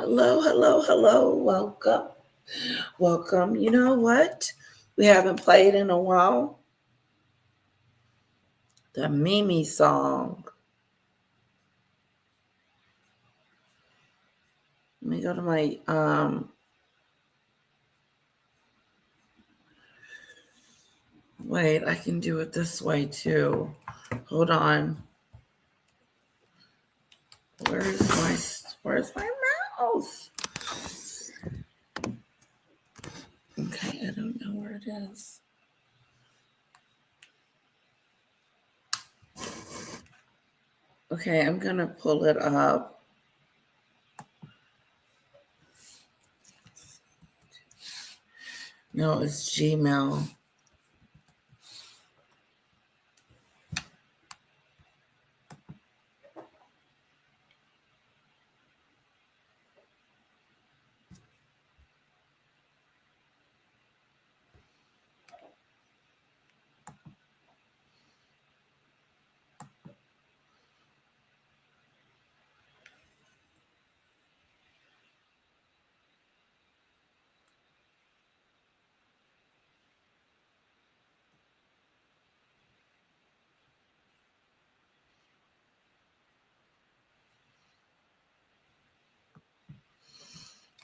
Hello, hello, hello. Welcome. Welcome. You know what? We haven't played in a while. The Mimi song. Let me go to my wait, I can do it this way too. Hold on. Where's my mouse? Okay, I don't know where it is. Okay, I'm gonna pull it up. No, it's Gmail.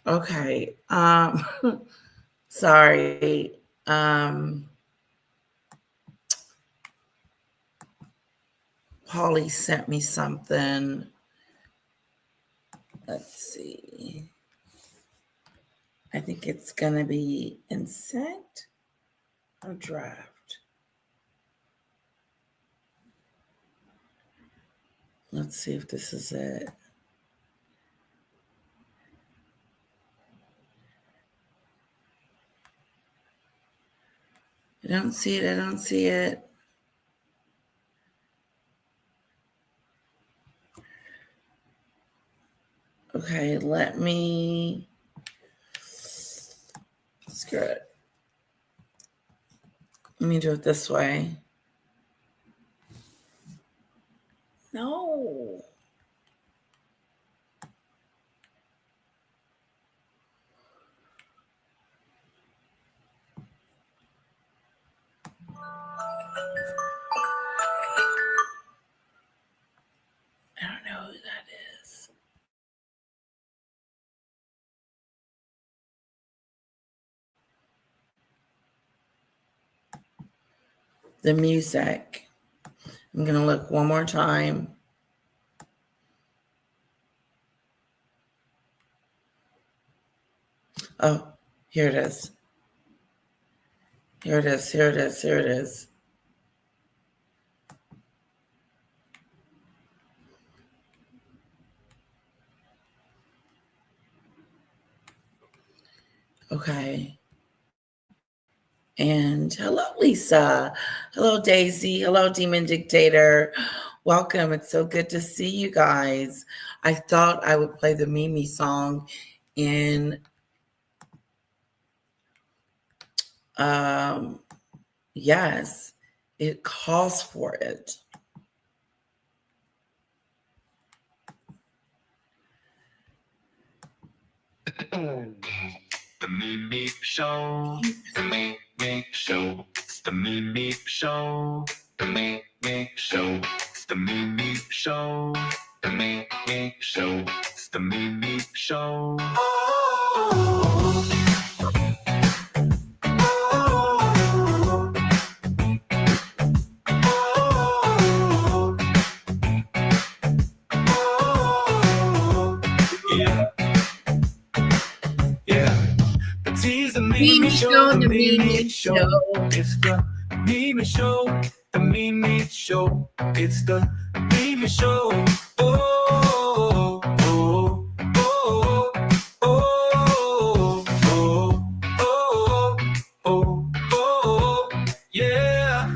Okay. Sorry. Polly sent me something. Let's see. I think it's gonna be in sent or draft. Let's see if this is it. I don't see it. I don't see it. Okay, let me screw it. Let me do it this way. No. I don't know who that is. The music. I'm gonna look one more time. Oh, here it is. Here it is. Here it is. Here it is. Okay. And hello, Lisa. Hello, Daisy. Hello, Demon Dictator. Welcome. It's so good to see you guys. I thought I would play the Mimi song in yes, it calls for it. The Mimi Show, the Mimi Show, it's the Mimi Show, the Mimi Show, it's the Mimi Show, the Mimi Show, it's the Mimi Show. Mimi Show, the Mimi Show. It's the Mimi Show, the Mimi Show. It's the Mimi Show. Oh, oh, oh, oh, oh, oh, oh, oh, yeah.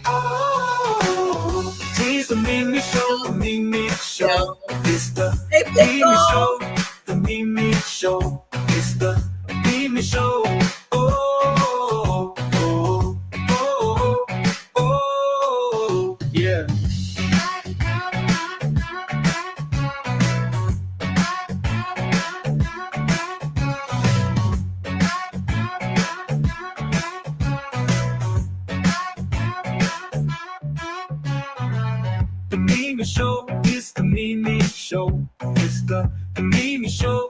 Oh, it's the Mimi Show, the Mimi Show. It's the Mimi Show, the Mimi Show. It's the Mimi Show. Oh, oh, oh, oh, yeah. the Mimi Show. It's the Mimi Show. It's the Mimi Show.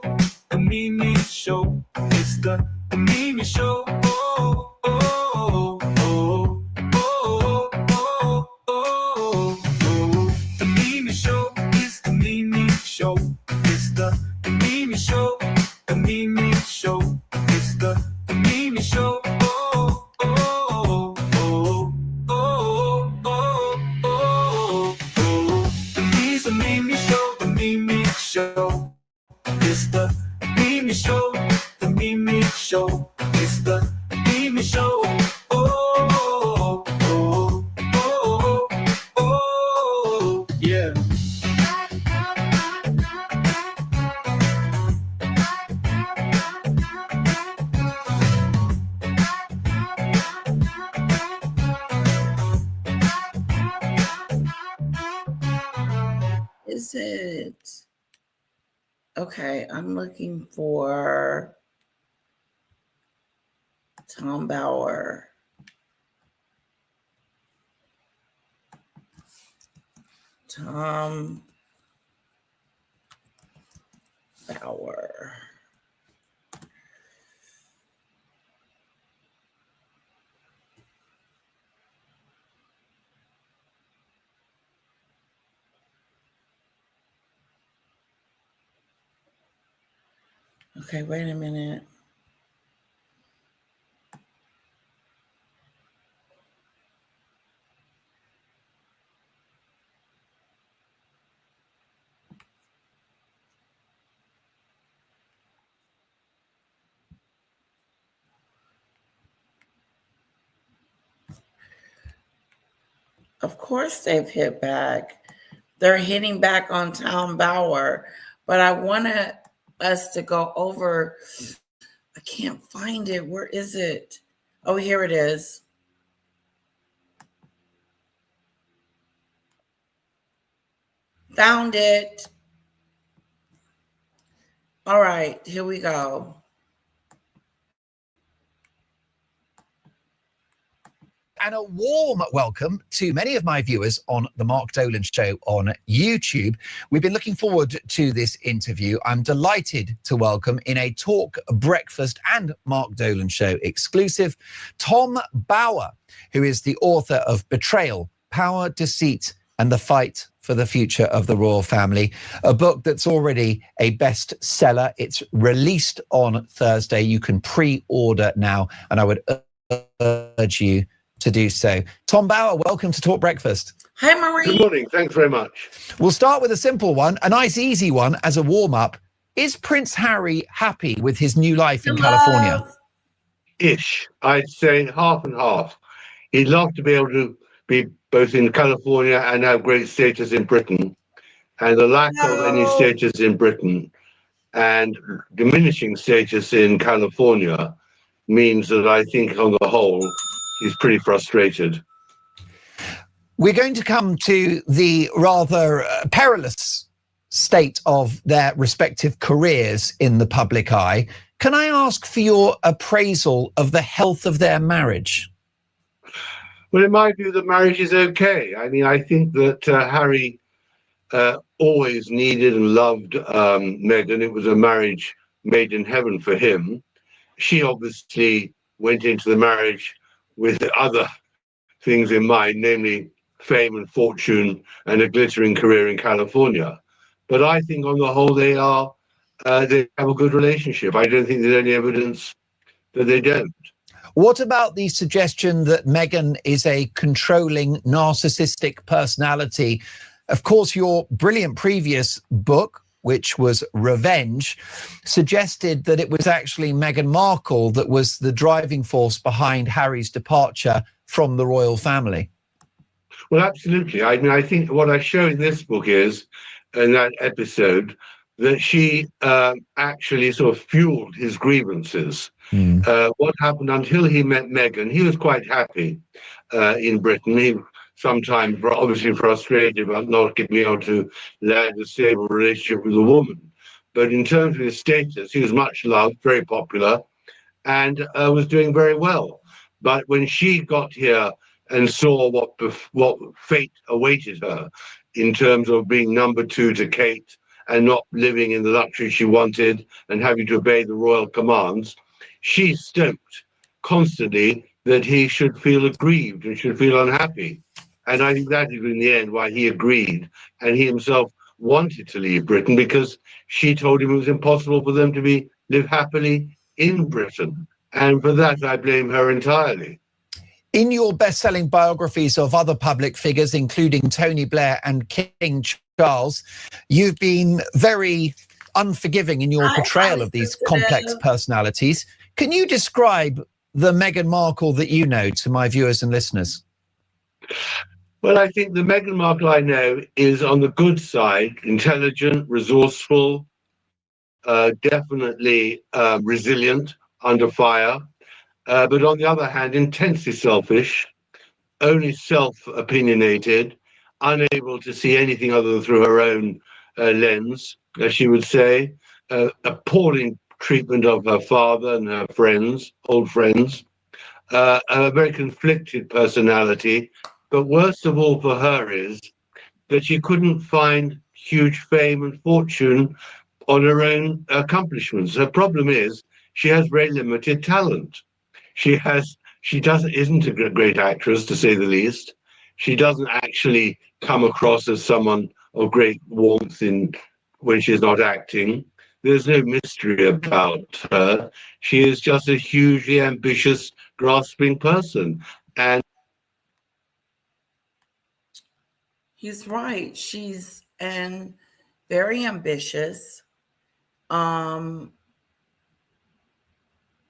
The Mimi Show. It's the Mimi Show. Oh, oh, oh, oh, oh, oh, oh. The Mimi Show. It's the Mimi Show. It's the Mimi Show. The Mimi Show. It's the Mimi Show. Oh, oh, oh, oh, oh, oh, oh. It's the Mimi Show. The Mimi Show. It's the Mimi Show. The Mimi Show. It's the Mimi Show. Oh, oh, oh, oh, oh, yeah. Is it? Okay, I'm looking for Tom Bauer. Tom Bauer. Okay, wait a minute. Of course they've hit back. They're hitting back on Tom Bauer, but I wanted us to go over. I can't find it. Where is it? Oh, here it is. Found it. All right, here we go. And a warm welcome to many of my viewers on the Mark Dolan Show on YouTube. We've been looking forward to this interview. I'm delighted to welcome in a Talk Breakfast and Mark Dolan Show exclusive, Tom Bauer, who is the author of Betrayal, Power, Deceit, and the Fight for the Future of the Royal Family, a book that's already a bestseller. It's released on Thursday. You can pre-order now, and I would urge you to do so. Tom Bauer, welcome to Talk Breakfast. Hi, Marie. Good morning. Thanks very much. We'll start with a simple one, a nice easy one as a warm-up. Is Prince Harry happy with his new life in California? Ish. I'd say half and half. He'd love to be able to be both in California and have great status in Britain. And the lack of any status in Britain and diminishing status in California means that I think on the whole, he's pretty frustrated. We're going to come to the rather perilous state of their respective careers in the public eye. Can I ask for your appraisal of the health of their marriage? Well, in my view, the marriage is okay. I mean, I think that Harry always needed and loved Meghan. It was a marriage made in heaven for him. She obviously went into the marriage with other things in mind, namely fame and fortune and a glittering career in California. But I think on the whole, they have a good relationship. I don't think there's any evidence that they don't. What about the suggestion that Meghan is a controlling, narcissistic personality? Of course, your brilliant previous book, which was Revenge, suggested that it was actually Meghan Markle that was the driving force behind Harry's departure from the royal family. Well, absolutely. I mean, I think what I show in this book is, in that episode, that she actually sort of fueled his grievances. What happened until he met Meghan, he was quite happy in Britain. He sometimes obviously frustrated about not being able to land a stable relationship with a woman. But in terms of his status, he was much loved, very popular, and was doing very well. But when she got here and saw what fate awaited her, in terms of being number two to Kate and not living in the luxury she wanted and having to obey the royal commands, she stoked constantly that he should feel aggrieved and should feel unhappy. And I think that is in the end why he agreed. And he himself wanted to leave Britain because she told him it was impossible for them to live happily in Britain. And for that, I blame her entirely. In your best-selling biographies of other public figures, including Tony Blair and King Charles, you've been very unforgiving in your portrayal of these complex personalities. Can you describe the Meghan Markle that you know to my viewers and listeners? Well, I think the Meghan Markle I know is on the good side, intelligent, resourceful, definitely resilient under fire. But on the other hand, intensely selfish, only self-opinionated, unable to see anything other than through her own lens, as she would say, appalling treatment of her father and her friends, old friends, a very conflicted personality. But worst of all for her is that she couldn't find huge fame and fortune on her own accomplishments. Her problem is she has very limited talent. She isn't a great actress, to say the least. She doesn't actually come across as someone of great warmth when she's not acting. There's no mystery about her. She is just a hugely ambitious, grasping person. And He's right. She's very ambitious,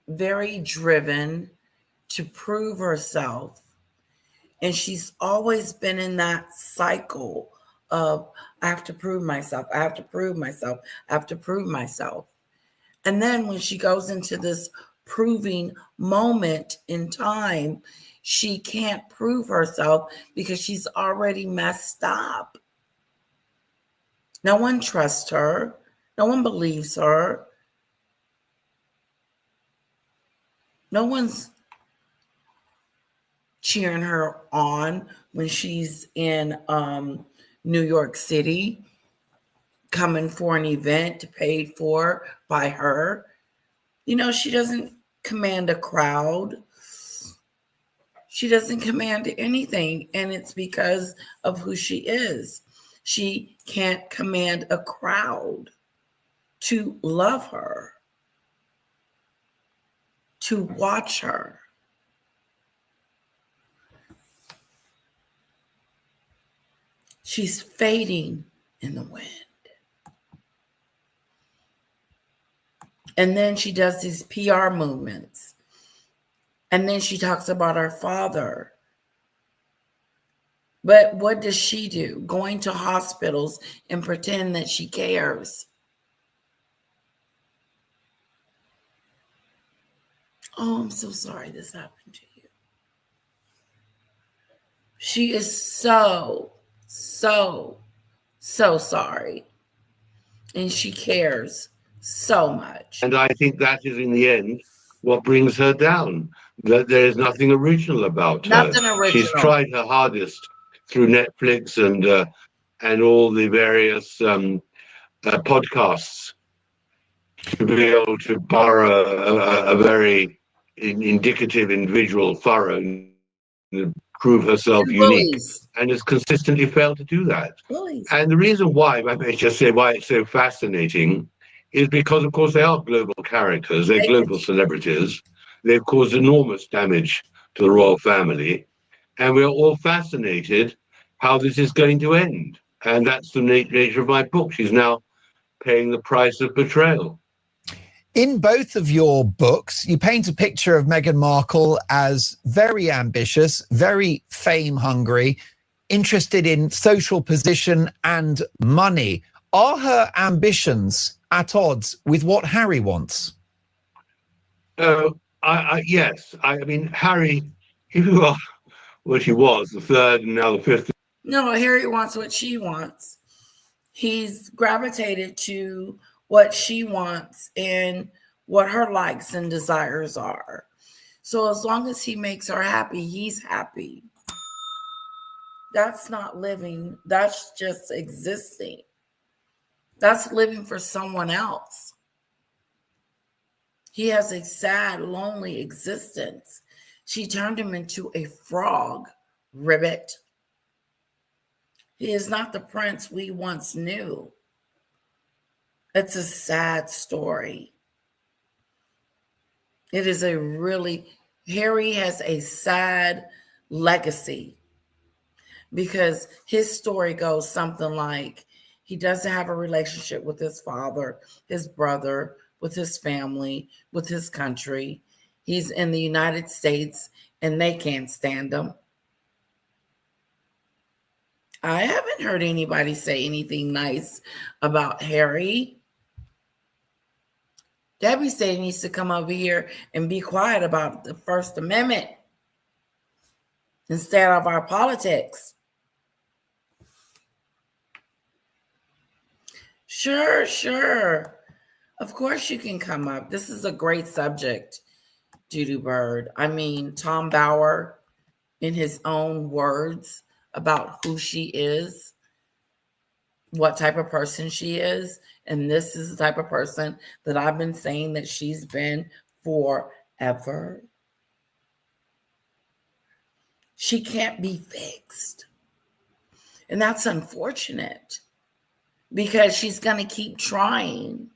very driven to prove herself. And she's always been in that cycle of, I have to prove myself, I have to prove myself, I have to prove myself. And then when she goes into this proving moment in time, she can't prove herself because she's already messed up. No one trusts her. No one believes her. No one's cheering her on when she's in New York City, coming for an event paid for by her. You know, she doesn't command a crowd. She doesn't command anything, and it's because of who she is. She can't command a crowd to love her, to watch her. She's fading in the wind. And then she does these PR movements. And then she talks about her father. But what does she do? Going to hospitals and pretend that she cares. Oh, I'm so sorry this happened to you. She is so sorry. And she cares so much. And I think that is, in the end, what brings her down, that there is nothing original about her. Nothing original. She's tried her hardest through Netflix and all the various podcasts to be able to borrow a very indicative individual, thorough, and prove herself unique, and has consistently failed to do that. And the reason why, I may just say why it's so fascinating, is because, of course, they are global characters, they're global celebrities, they've caused enormous damage to the royal family, and we're all fascinated how this is going to end. And that's the nature of my book. She's now paying the price of betrayal. In both of your books, you paint a picture of Meghan Markle as very ambitious, very fame-hungry, interested in social position and money. Are her ambitions at odds with what Harry wants? Yes. I mean, Harry, he was the third and now the fifth. No, Harry wants what she wants. He's gravitated to what she wants and what her likes and desires are. So as long as he makes her happy, he's happy. That's not living. That's just existing. That's living for someone else. He has a sad, lonely existence. She turned him into a frog, Ribbit. He is not the prince we once knew. It's a sad story. It is a really, Harry has a sad legacy because his story goes something like he doesn't have a relationship with his father, his brother, with his family, with his country. He's in the United States and they can't stand him. I haven't heard anybody say anything nice about Harry. Debbie said he needs to come over here and be quiet about the First Amendment instead of our politics. Sure. Of course you can come up. This is a great subject, Doodoo Bird. I mean, Tom Bauer, in his own words about who she is, what type of person she is, and this is the type of person that I've been saying that she's been forever. She can't be fixed. And that's unfortunate because she's going to keep trying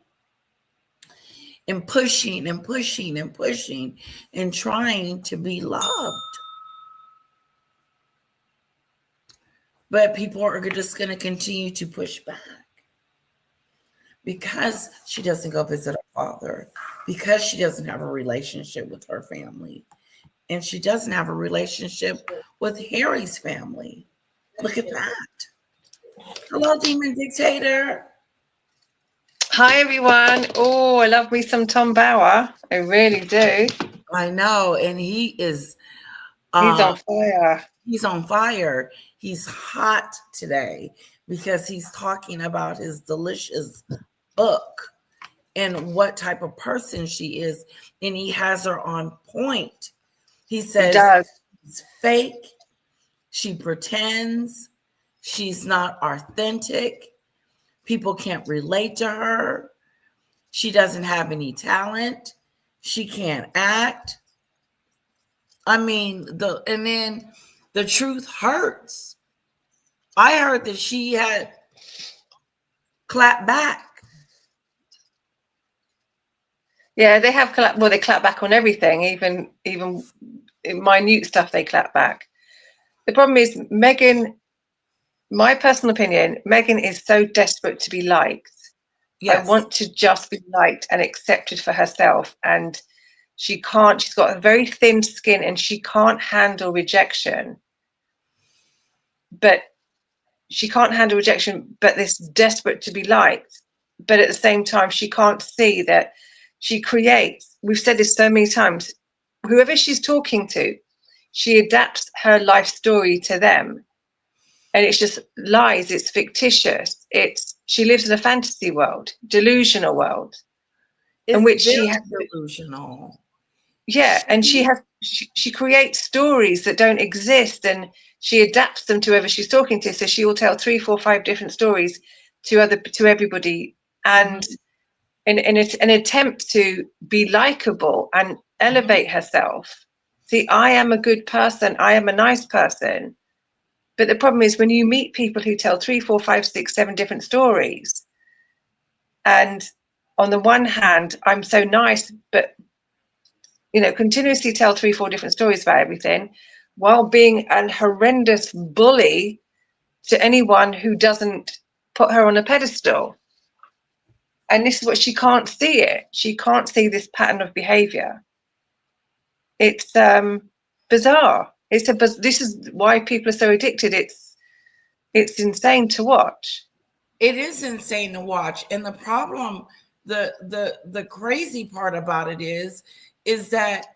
and pushing and pushing and pushing and trying to be loved. But people are just going to continue to push back because she doesn't go visit her father, because she doesn't have a relationship with her family, and she doesn't have a relationship with Harry's family. Look at that. Hello, Demon Dictator. Hi, everyone. Oh, I love me some Tom Bauer. I really do. I know, and he is... He's on fire. He's on fire. He's hot today because he's talking about his delicious book and what type of person she is. And he has her on point. He says she's fake. She pretends. She's not authentic. People can't relate to her. She doesn't have any talent. She can't act. I mean, and then the truth hurts. I heard that she had clapped back. Yeah, they have clap. Well, they clap back on everything, even in minute stuff. They clap back. The problem is Mehgan. My personal opinion, Mehgan is so desperate to be liked. Yes. I want to just be liked and accepted for herself, and she can't. She's got a very thin skin, and she can't handle rejection. But she can't handle rejection, but this desperate to be liked. But at the same time, she can't see that she creates. We've said this so many times. Whoever she's talking to, she adapts her life story to them. And it's just lies. It's fictitious. She lives in a fantasy world, delusional world, in which she has delusional. Yeah, and she creates stories that don't exist, and she adapts them to whoever she's talking to. So she will tell 3, 4, 5 different stories to everybody, and in an attempt to be likable and elevate herself. See, I am a good person. I am a nice person. But the problem is when you meet people who tell 3, 4, 5, 6, 7 different stories, and on the one hand, I'm so nice, but continuously tell 3, 4 different stories about everything, while being an horrendous bully to anyone who doesn't put her on a pedestal. And this is what she can't see it. She can't see this pattern of behavior. It's bizarre. This is why people are so addicted. It's insane to watch. It is insane to watch. And the problem, the crazy part about it is that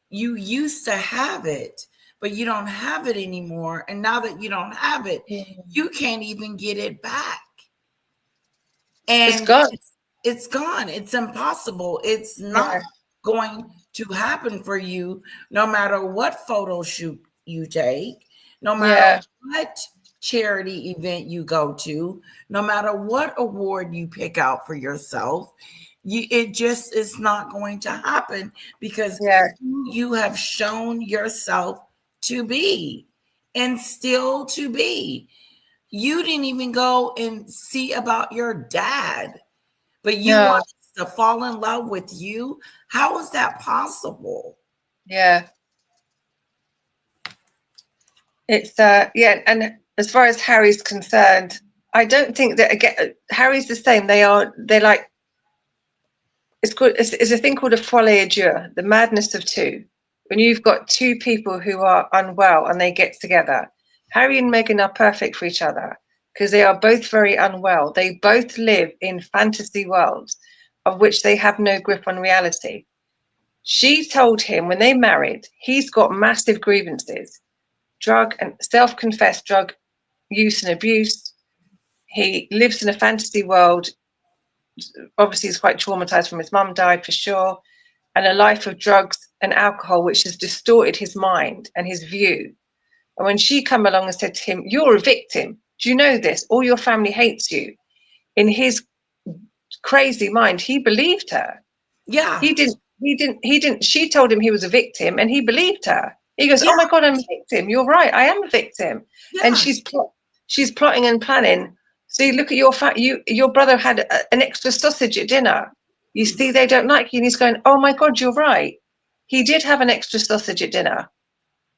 you used to have it, but you don't have it anymore. And now that you don't have it, you can't even get it back. And it's gone. It's gone. It's impossible. It's not going to happen for you, no matter what photo shoot you take, no matter what charity event you go to, no matter what award you pick out for yourself, it just is not going to happen because Yeah. you have shown yourself to be and still to be. You didn't even go and see about your dad, but you No. want to fall in love with you. How is that possible? Yeah. It's yeah, and as far as Harry's concerned, I don't think that, again, Harry's the same. They're like, it's a thing called a folie à deux, the madness of two. When you've got two people who are unwell and they get together, Harry and Meghan are perfect for each other because they are both very unwell. They both live in fantasy worlds of which they have no grip on reality. She told him when they married, he's got massive grievances, drug and self-confessed drug use and abuse. He lives in a fantasy world. Obviously, he's quite traumatized from his mum died for sure, and a life of drugs and alcohol, which has distorted his mind and his view. And when she come along and said to him, "You're a victim. Do you know this? All your family hates you." In his crazy mind, he believed her. Yeah. He didn't. She told him he was a victim, and he believed her. He goes, Yeah. "Oh my God, I'm a victim. You're right. I am a victim." Yeah. And she's plotting and planning. See, look at your brother had an extra sausage at dinner. You see, they don't like you. And he's going, "Oh my God, you're right. He did have an extra sausage at dinner.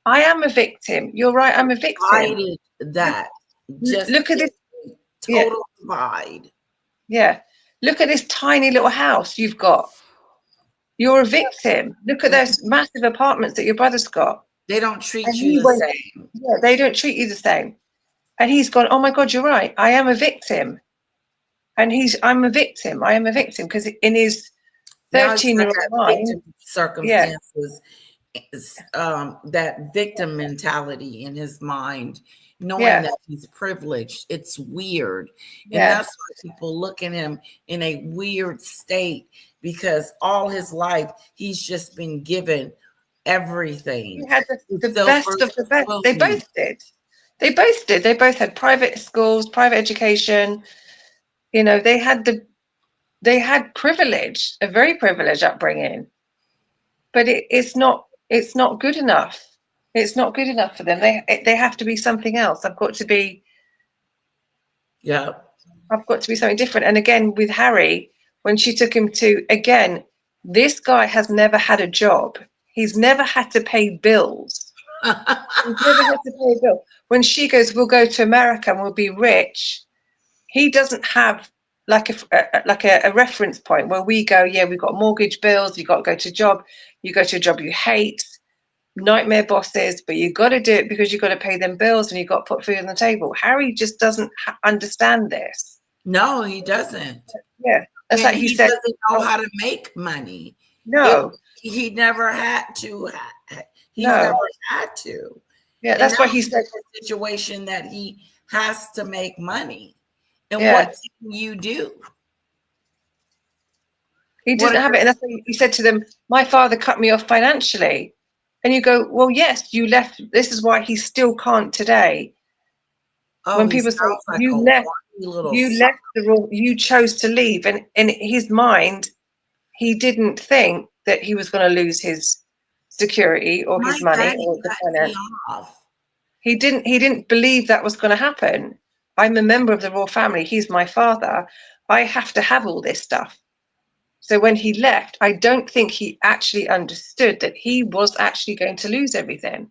I am a victim. You're right. I'm a victim." Divided that. Just Look at this. total divide. Yeah. Look at this tiny little house you've got. You're a victim. Look at those massive apartments that your brother's got. They don't treat And you the same. Yeah, they don't treat you the same. And he's gone, "Oh my God, you're right. I am a victim." And I'm a victim. I am a victim. Because in his Now he's got 13-year-old that mind, victim circumstances, that victim mentality in his mind, knowing yeah, that he's privileged. It's weird. And yeah, that's why people look at him in a weird state, because all his life he's just been given everything. he had the So best of the best. They both did. They both did. They both had private schools, private education. You know, they had privilege, a very privileged upbringing. But it's not good enough. It's not good enough for them. They have to be something else. I've got to be something different. And again, with Harry, when she took him to, again, this guy has never had a job. He's never had to pay bills. He's never had to pay a bill. When she goes, "We'll go to America and we'll be rich," he doesn't have like a reference point where we go, "Yeah, we've got mortgage bills, you've got to go to a job, you go to a job you hate, nightmare bosses, but you've got to do it because you've got to pay them bills and you've got to put food on the table." Harry just doesn't understand this. No, he doesn't. Yeah. It's like he said, doesn't know how to make money. No. He never had to. He's No. never had to. Yeah, that's why he said a situation that he has to make money. And Yeah. what can you do? He didn't have it. And that's why he said to them, "My father cut me off financially." And you go, "Well, yes, you left. This is why he still can't today." Oh, When people say like you left the rule, you chose to leave. And in his mind, he didn't think that he was going to lose his security or his money or the finance. He didn't believe that was going to happen. I'm a member of the royal family. He's my father. I have to have all this stuff. So when he left, I don't think he actually understood that he was actually going to lose everything.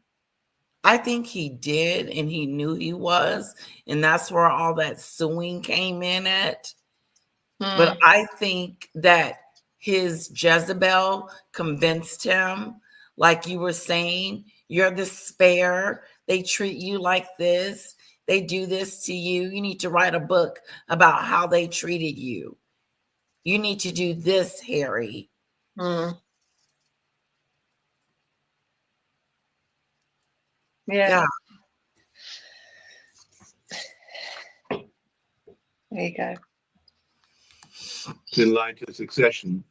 I think he did, and he knew he was, and that's where all that suing came in at. But I think that his Jezebel convinced him, like you were saying, you're the spare. They treat you like this. They do this to you. You need to write a book about how they treated you. You need to do this, Harry. Yeah. There you go. In line to succession,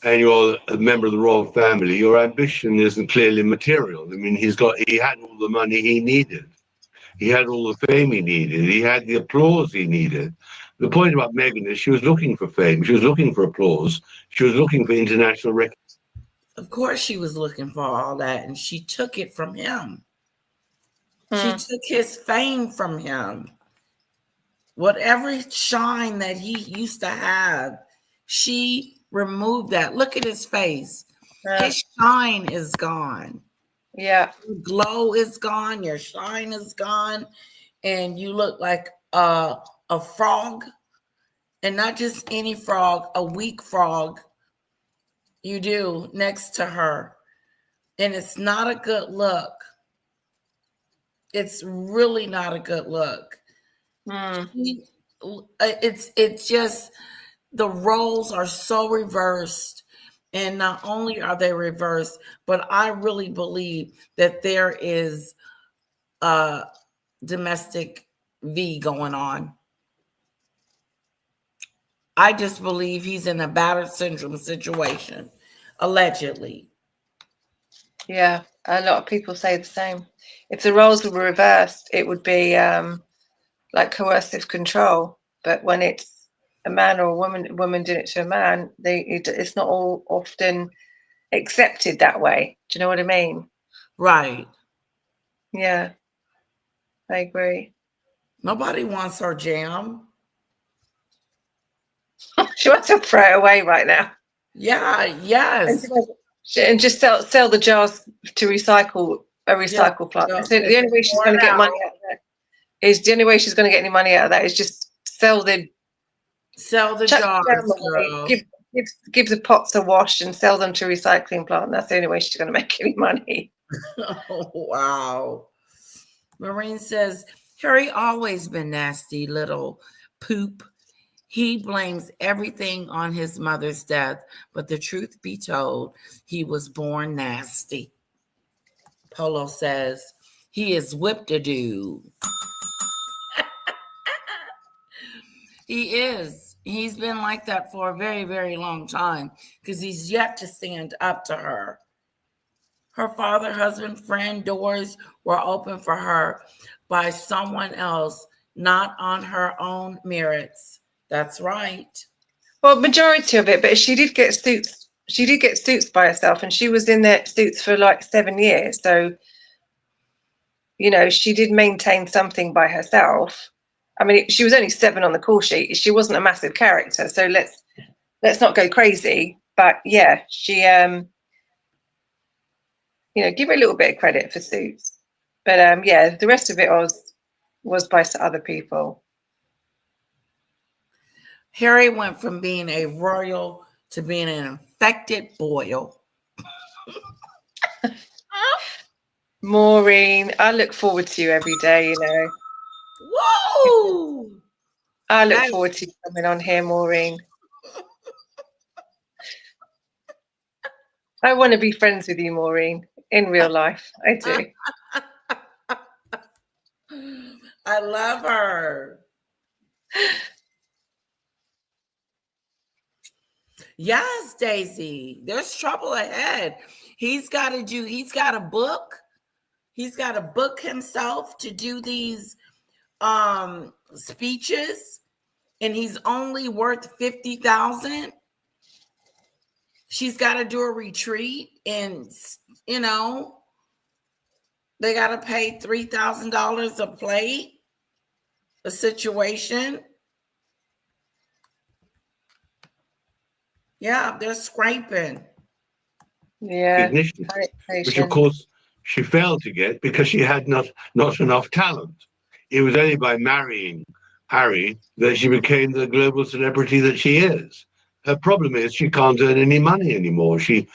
and you're a member of the royal family, your ambition isn't clearly material. I mean, he had all the money he needed. He had all the fame he needed. He had the applause he needed. The point about Meghan is she was looking for fame. She was looking for applause. She was looking for international recognition. Of course, she was looking for all that, and she took it from him. She took his fame from him. Whatever shine that he used to have, she removed that. Look at his face. His shine is gone. Yeah. Your glow is gone. Your shine is gone. And you look like a frog. And not just any frog, a weak frog. You do, next to her. And it's not a good look. It's really not a good look. It's just the roles are so reversed, and not only are they reversed, but I really believe that there is a domestic V going on. I just believe he's in a battered syndrome situation, allegedly. Yeah, a lot of people say the same. If the roles were reversed, it would be like coercive control. But when it's a man or a woman doing it to a man, it's not all often accepted that way. Do you know what I mean? Right. Yeah, I agree. Nobody wants her jam. She wants to throw it away right now. Yeah, yes. And just sell the jars to recycle a recycle plant. So the only way she's going to get money out of that is the only way she's going to get any money out of that is just sell the jars away, give the pots a wash and sell them to a recycling plant. That's the only way she's going to make any money. Oh, wow. Maureen says, Harry always been nasty little poop. He blames everything on his mother's death, but the truth be told, he was born nasty. Polo says, he is whip-de-doo. He is. He's been like that for a very, very long time because he's yet to stand up to her. Her father, husband, friend, doors were open for her by someone else, not on her own merits. That's right. Well, majority of it, but she did get suits. She did get suits by herself, and she was in their suits for like 7 years. So, you know, she did maintain something by herself. I mean, she was only 7 on the call sheet. She wasn't a massive character. So let's not go crazy. But yeah, she, you know, give her a little bit of credit for suits. But yeah, the rest of it was by other people. Harry went from being a royal to being an infected boil. Maureen, I look forward to you every day, you know. Whoa! I look forward to you coming on here, Maureen. I want to be friends with you, Maureen, in real life. I do. I love her. Yes, Daisy. There's trouble ahead. He's got to book. He's got to book himself to do these speeches, and he's only worth 50,000. She's got to do a retreat, and you know, they got to pay $3,000 a plate. A situation. Yeah, they're scraping. Yeah. Which of course she failed to get because she had not enough talent. It was only by marrying Harry that she became the global celebrity that she is. Her problem is she can't earn any money anymore. She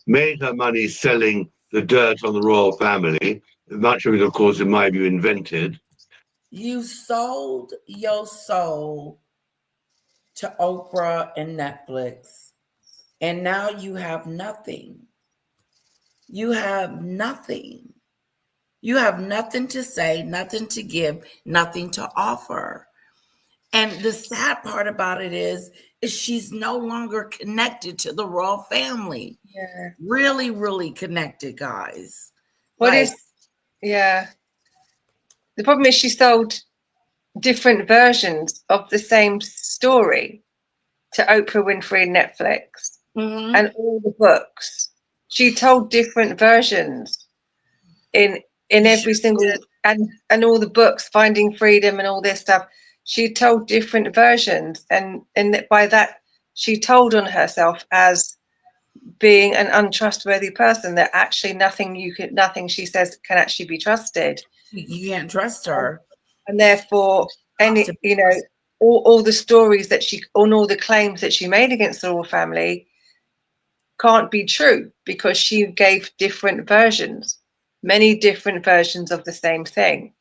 made her money selling the dirt on the royal family. Much of it, of course, in my view, invented. You sold your soul to Oprah and Netflix, and now you have nothing. You have nothing. You have nothing to say, nothing to give, nothing to offer. And the sad part about it is she's no longer connected to the royal family. Yeah. Really, really connected, guys. Yeah. The problem is she sold different versions of the same story to Oprah Winfrey and Netflix, and all the books. She told different versions in every single, and all the books, Finding Freedom and all this stuff. She told different versions, and by that she told on herself as being an untrustworthy person, that actually nothing she says can actually be trusted. You can't trust her. And therefore all the stories that all the claims that she made against the royal family can't be true, because she gave different versions, many different versions of the same thing.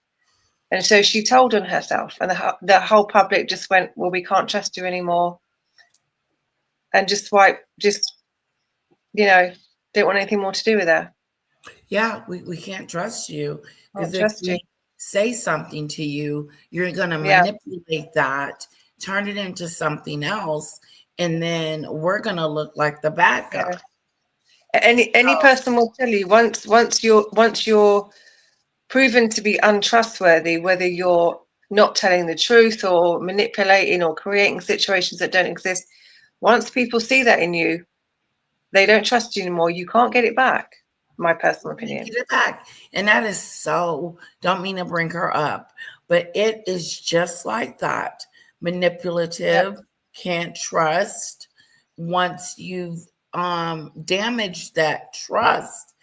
And so she told on herself, and the whole public just went, well, we can't trust you anymore, and don't want anything more to do with her. Yeah, we can't trust you, because if Trust you. we say something to you, you're going to manipulate that, turn it into something else, and then we're going to look like the bad guy. Any person will tell you, once you're proven to be untrustworthy, whether you're not telling the truth or manipulating or creating situations that don't exist, once people see that in you, they don't trust you anymore. You can't get it back. My personal opinion. Get it back. And that is so, don't mean to bring her up, but it is just like that. Manipulative, can't trust. Once you've damaged that trust,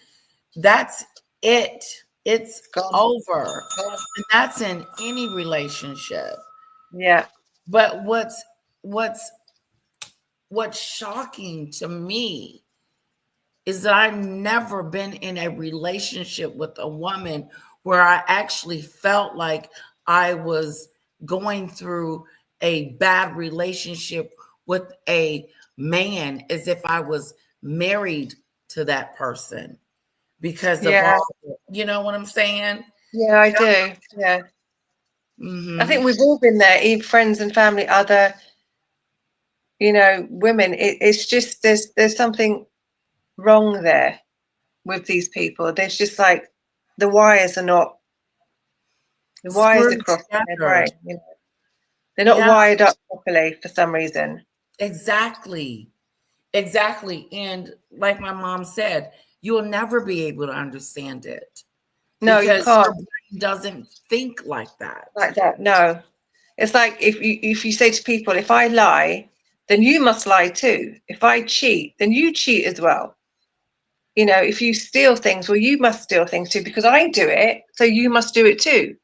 that's it. It's over. And that's in any relationship. Yeah. But what's shocking to me is that I've never been in a relationship with a woman where I actually felt like I was going through a bad relationship with a man, as if I was married to that person because of all, you know what I'm saying? Yeah, I do. Yeah. Mm-hmm. I think we've all been there, even friends and family, other, women. It's just there's something wrong there with these people. There's just like the wires are crossed in their brain. They're not wired up properly for some reason. Exactly. And like my mom said, you will never be able to understand it. No, you can't. Your brain doesn't think like that. No. It's like if you say to people, if I lie, then you must lie too. If I cheat, then you cheat as well. If you steal things, well, you must steal things too, because I do it, so you must do it too.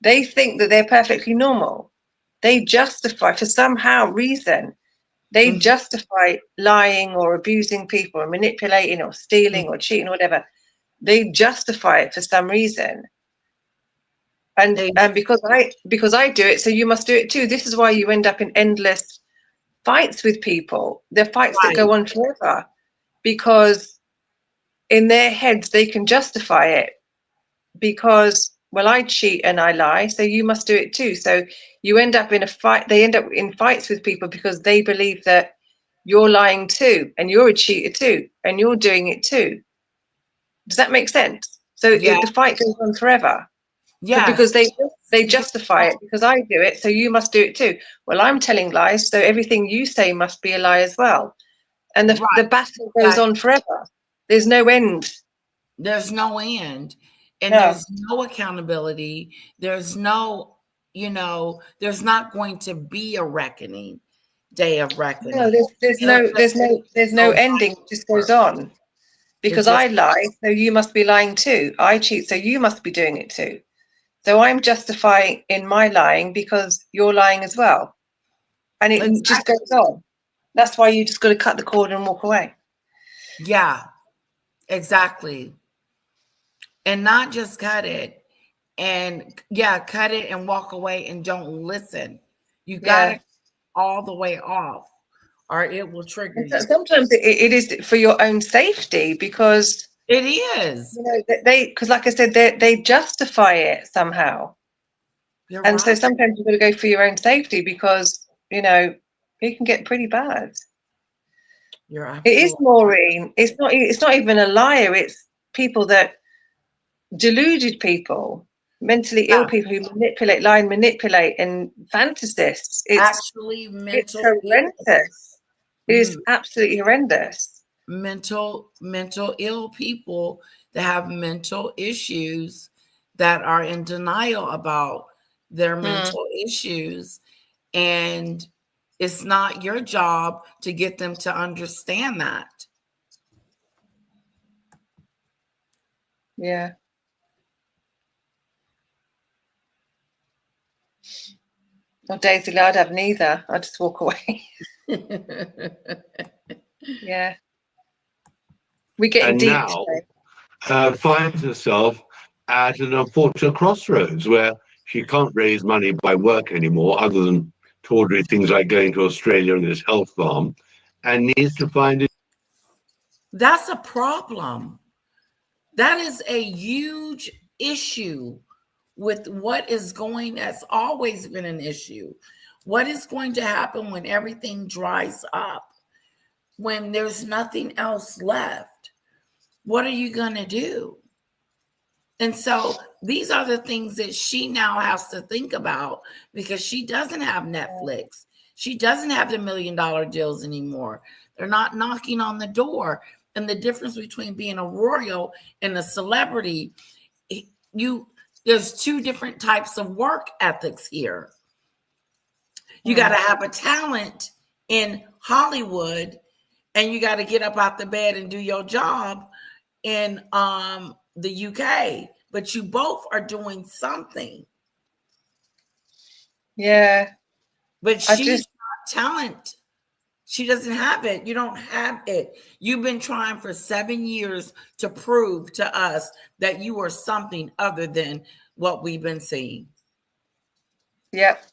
They think that they're perfectly normal. They justify, for somehow reason, they justify lying or abusing people or manipulating or stealing or cheating or whatever. They justify it for some reason. And because I do it, so you must do it too. This is why you end up in endless fights with people. They're fights that go on forever, because in their heads they can justify it, because, well, I cheat and I lie, so you must do it too. So you end up in a fight. They end up in fights with people because they believe that you're lying too, and you're a cheater too, and you're doing it too. Does that make sense? So the fight goes on forever. Yeah, because they justify it, because I do it, so you must do it too. Well, I'm telling lies, so everything you say must be a lie as well. And the battle goes on forever. There's no end. There's no end. And there's no accountability. There's no, there's not going to be a day of reckoning. No, there's no ending. It just goes on. Because I lie, so you must be lying too. I cheat, so you must be doing it too. So I'm justifying in my lying because you're lying as well. And it just goes on. That's why you just got to cut the cord and walk away. Yeah, exactly. And not just cut it and walk away and don't listen. You got to all the way off, or it will trigger you. Sometimes it is for your own safety, because it is. Because like I said, they justify it somehow. So sometimes you've got to go for your own safety, because it can get pretty bad. It is, Maureen. It's not even a liar. It's people that deluded people. mentally ill people who manipulate and fantasists. Actually, It's mental horrendous. It is absolutely horrendous. mental ill people that have mental issues that are in denial about their mental issues, and it's not your job to get them to understand that. Yeah. Well, Daisy, I'd have neither. I'd just walk away. Yeah. We're getting And deep now today. finds herself at an unfortunate crossroads where she can't raise money by work anymore, other than tawdry things like going to Australia and this health farm, and needs to find it. That's a problem. That is a huge issue with what is going, that's always been an issue. What is going to happen when everything dries up? When there's nothing else left? What are you going to do? And so these are the things that she now has to think about, because she doesn't have Netflix. She doesn't have the $1 million deals anymore. They're not knocking on the door. And the difference between being a royal and a celebrity, there's two different types of work ethics here. You got to have a talent in Hollywood, and you got to get up out the bed and do your job in the UK. But you both are doing something. Yeah. But she's not talent. She doesn't have it. You don't have it. You've been trying for 7 years to prove to us that you are something other than what we've been seeing. Yep.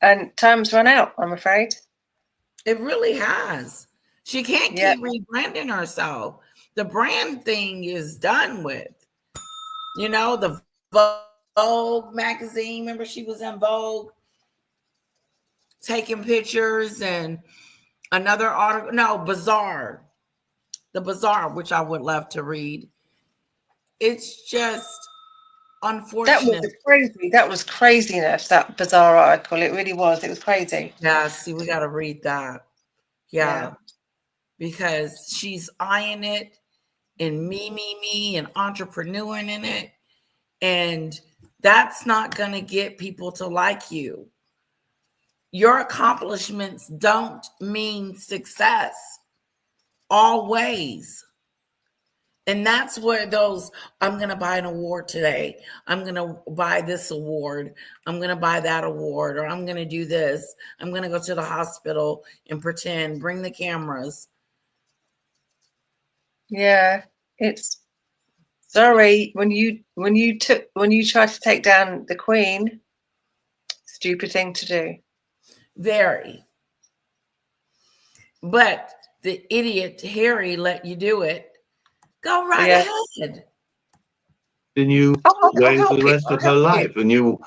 And time's run out, I'm afraid. It really has. She can't keep rebranding herself. The brand thing is done with. You know, the Vogue magazine, remember she was in Vogue taking pictures, and another article, no, Bazaar. The Bazaar, which I would love to read. It's just unfortunate. That was craziness, that Bazaar article. It really was. It was crazy. Yeah, see, we got to read that. Yeah. Because she's eyeing it and me, and entrepreneuring in it. And that's not going to get people to like you. Your accomplishments don't mean success always. And that's where those, I'm going to buy an award today. I'm going to buy this award. I'm going to buy that award, or I'm going to do this. I'm going to go to the hospital and pretend, bring the cameras. Yeah, it's sorry when you tried to take down the Queen, stupid thing to do. Very. But the idiot Harry let you do it. Go right ahead. Then you way for the rest of her life, and you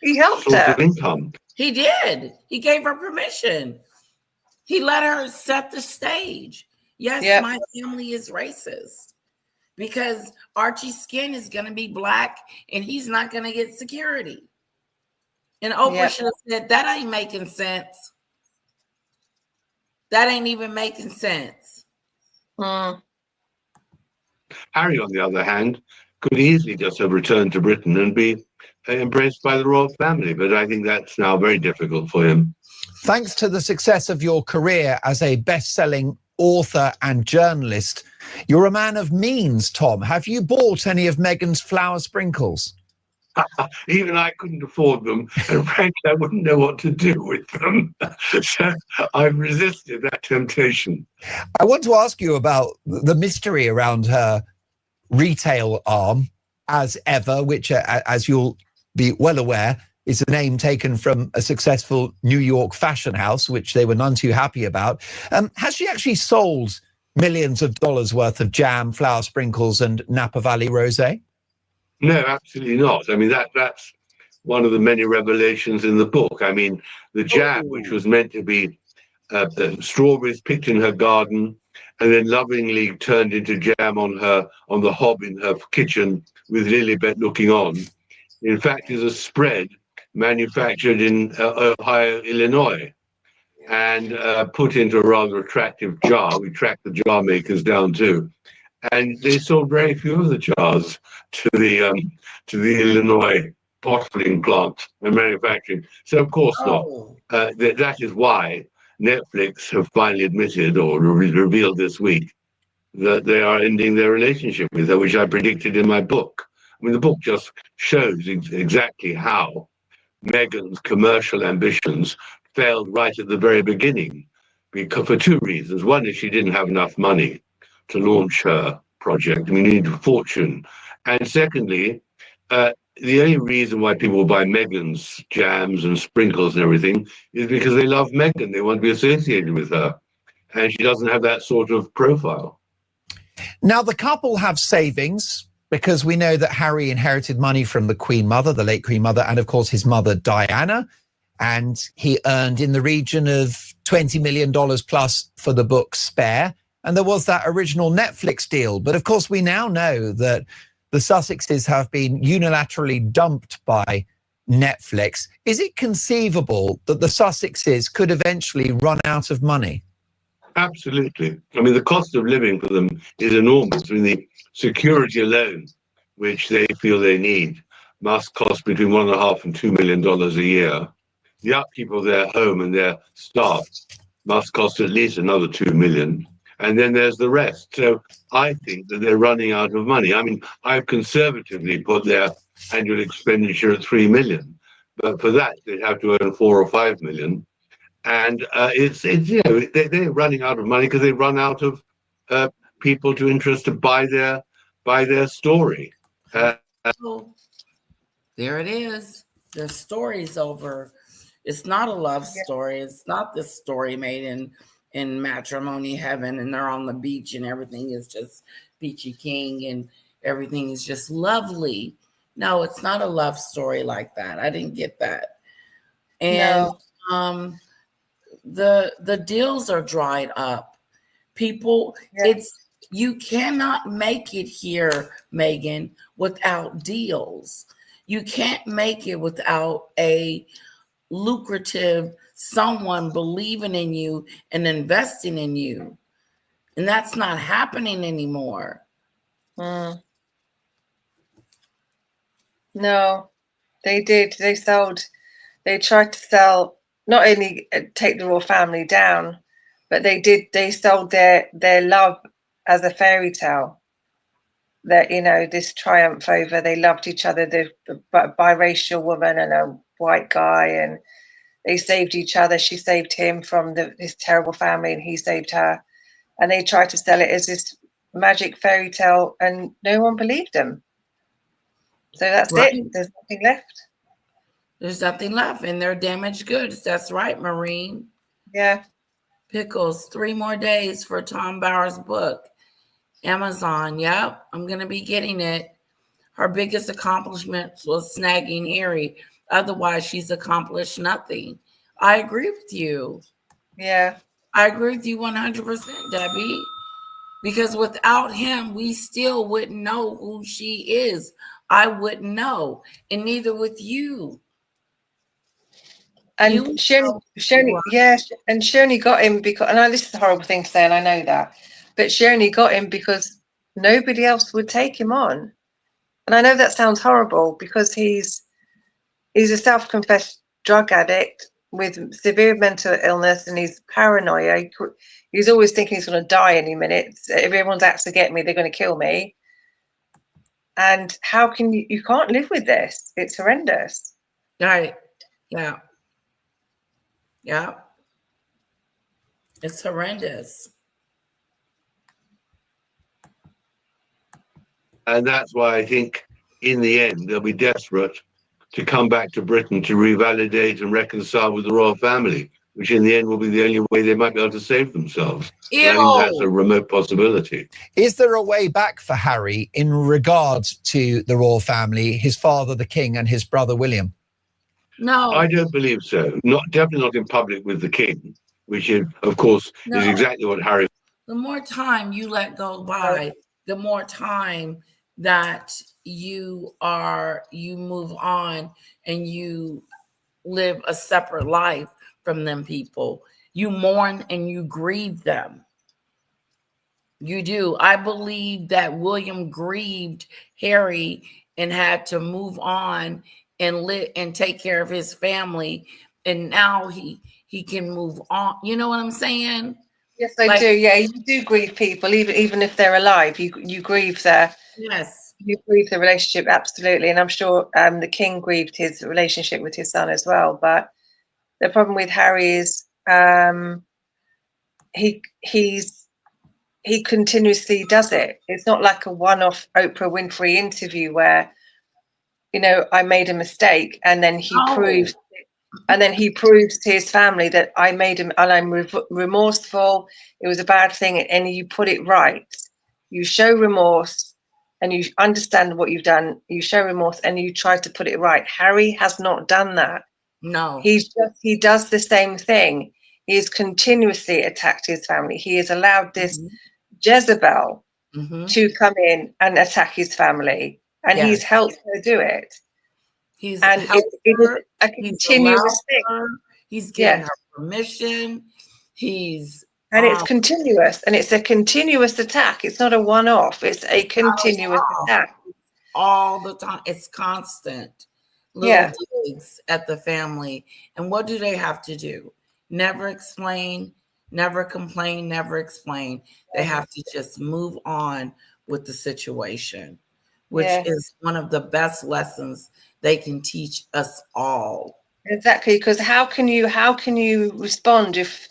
he helped her. Income. He did. He gave her permission. He let her set the stage. Yes, my family is racist because Archie's skin is going to be black and he's not going to get security. And Oprah should have said, that ain't making sense. That ain't even making sense. Harry, on the other hand, could easily just have returned to Britain and be embraced by the royal family, but I think that's now very difficult for him. Thanks to the success of your career as a best-selling author and journalist, you're a man of means, Tom. Have you bought any of Meghan's flower sprinkles? Even I couldn't afford them, and frankly, I wouldn't know what to do with them. So I've resisted that temptation. I want to ask you about the mystery around her retail arm, as ever, which, as you'll be well aware, is a name taken from a successful New York fashion house, which they were none too happy about. Has she actually sold millions of dollars worth of jam, flower sprinkles, and Napa Valley rosé? No, absolutely not. I mean, that's one of the many revelations in the book. I mean, the jam, which was meant to be the strawberries picked in her garden and then lovingly turned into jam on the hob in her kitchen with Lilibet looking on, in fact, is a spread manufactured in Ohio, Illinois, and put into a rather attractive jar. We tracked the jar makers down too, and they sold very few of the jars to the Illinois bottling plant and manufacturing. So of course not. Oh, That is why Netflix have finally admitted or revealed this week that they are ending their relationship with her, which I predicted in my book. I mean, the book just shows exactly how Meghan's commercial ambitions failed right at the very beginning, because for two reasons. One is she didn't have enough money to launch her project. I mean, you need a fortune. And secondly, the only reason why people buy Meghan's jams and sprinkles and everything is because they love Meghan. They want to be associated with her. And she doesn't have that sort of profile. Now, the couple have savings because we know that Harry inherited money from the Queen Mother, the late Queen Mother, and of course his mother, Diana. And he earned in the region of $20 million plus for the book Spare. And there was that original Netflix deal. But of course, we now know that the Sussexes have been unilaterally dumped by Netflix. Is it conceivable that the Sussexes could eventually run out of money? Absolutely. I mean, the cost of living for them is enormous. I mean, the security alone, which they feel they need, must cost between $1.5 and $2 million a year. The upkeep of their home and their staff must cost at least another $2 million. And then there's the rest. So I think that they're running out of money. I mean, I've conservatively put their annual expenditure at $3 million, but for that they'd have to earn $4 or $5 million. And it's they're running out of money because they run out of people to interest to buy their story. oh, there it is. The story's over. It's not a love story. It's not the story made in matrimony heaven and they're on the beach and everything is just peachy king and everything is just lovely. No, it's not a love story like that. I didn't get that. And the deals are dried up. People, you cannot make it here, Mehgan, without deals. You can't make it without a lucrative someone believing in you and investing in you. And that's not happening anymore. No, they did. They tried to sell, not only take the royal family down, but they sold their love as a fairy tale. That, this triumph over, they loved each other, the biracial woman and a white guy, and they saved each other. She saved him from this terrible family and he saved her. And they tried to sell it as this magic fairy tale and no one believed them. So that's it. There's nothing left. There's nothing left and they're damaged goods. That's right, Maureen. Yeah. Pickles, 3 more days for Tom Bauer's book. Amazon, yep, I'm going to be getting it. Her biggest accomplishment was snagging Harry. Otherwise, she's accomplished nothing. I agree with you. Yeah. I agree with you 100%, Debbie. Because without him, we still wouldn't know who she is. I wouldn't know. And neither with you. And she only got him because, I know this is a horrible thing to say, and I know that, but she only got him because nobody else would take him on. And I know that sounds horrible because he's a self-confessed drug addict with severe mental illness and he's paranoia. He's always thinking he's going to die any minute. If everyone's out to get me, they're going to kill me. And how can you can't live with this? It's horrendous. Right. Yeah. Yeah. It's horrendous. And that's why I think in the end, they'll be desperate to come back to Britain to revalidate and reconcile with the royal family, which in the end will be the only way they might be able to save themselves. I think that's a remote possibility. Is there a way back for Harry in regards to the royal family, his father, the king, and his brother, William? No. I don't believe so. Definitely not in public with the king, which is, of course, is exactly what Harry... The more time you let go by, the more time that you move on and you live a separate life from them people. You mourn and you grieve them. You do. I believe that William grieved Harry and had to move on and live and take care of his family. And now he can move on. You know what I'm saying? Yes, I Like, do. Yeah, you do grieve people, even if they're alive. You grieve yes. you grieve the relationship, absolutely. And I'm sure the king grieved his relationship with his son as well. But the problem with Harry is he continuously does it. It's not like a one-off Oprah Winfrey interview where, you know, I made a mistake and then he proves to his family that I made him, and I'm remorseful. It was a bad thing, and you put it right. You show remorse, and you understand what you've done. You show remorse, and you try to put it right. Harry has not done that. No. He does the same thing. He has continuously attacked his family. He has allowed this Jezebel to come in and attack his family, and he's helped her do it. He's And helped it her. is a He's continuous allowed thing. her. He's given her permission. He's and it's continuous, and it's a continuous attack. It's not a one-off. It's a continuous attack all the time. It's constant. Little digs at the family. And what do they have to do? Never explain, never complain, never explain. They have to just move on with the situation, which is one of the best lessons they can teach us all. Exactly, because how can you respond if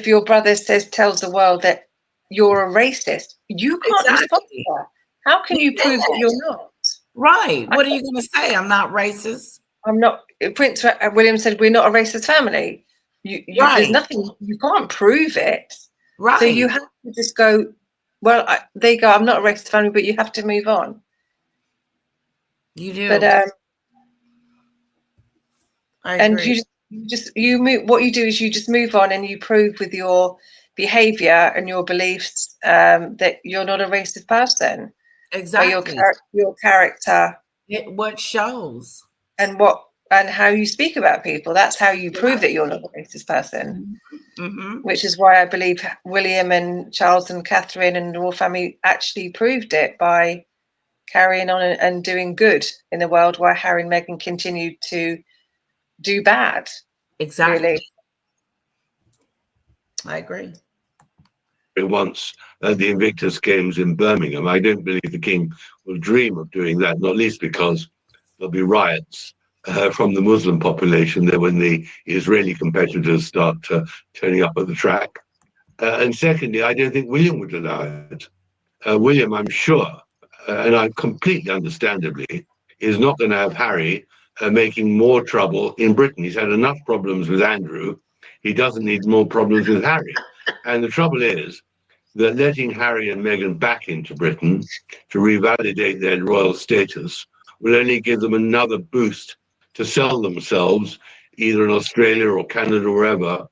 your brother tells the world that you're a racist? You can't respond to that. How can you prove that you're not? Right. What are you going to say? I'm not racist. I'm not. Prince William said we're not a racist family. There's nothing. You can't prove it. Right. So you have to just go. Well, there you go. I'm not a racist family, but you have to move on. You do. But I agree. And you move. What you do is you just move on, and you prove with your behavior and your beliefs that you're not a racist person. Exactly. Your character. What shows. And how you speak about people. That's how you prove that you're not a racist person. Which is why I believe William and Charles and Catherine and the royal family actually proved it by carrying on and doing good in the world, while Harry and Meghan continued to do bad. Exactly. Really. I agree. Once at the Invictus Games in Birmingham, I don't believe the king will dream of doing that, not least because there'll be riots from the Muslim population there when the Israeli competitors start turning up at the track. And secondly, I don't think William would allow it. William, I'm sure, and I completely understandably, is not going to have Harry making more trouble in Britain. He's had enough problems with Andrew. He doesn't need more problems with Harry. And the trouble is that letting Harry and Meghan back into Britain to revalidate their royal status will only give them another boost to sell themselves either in Australia or Canada or wherever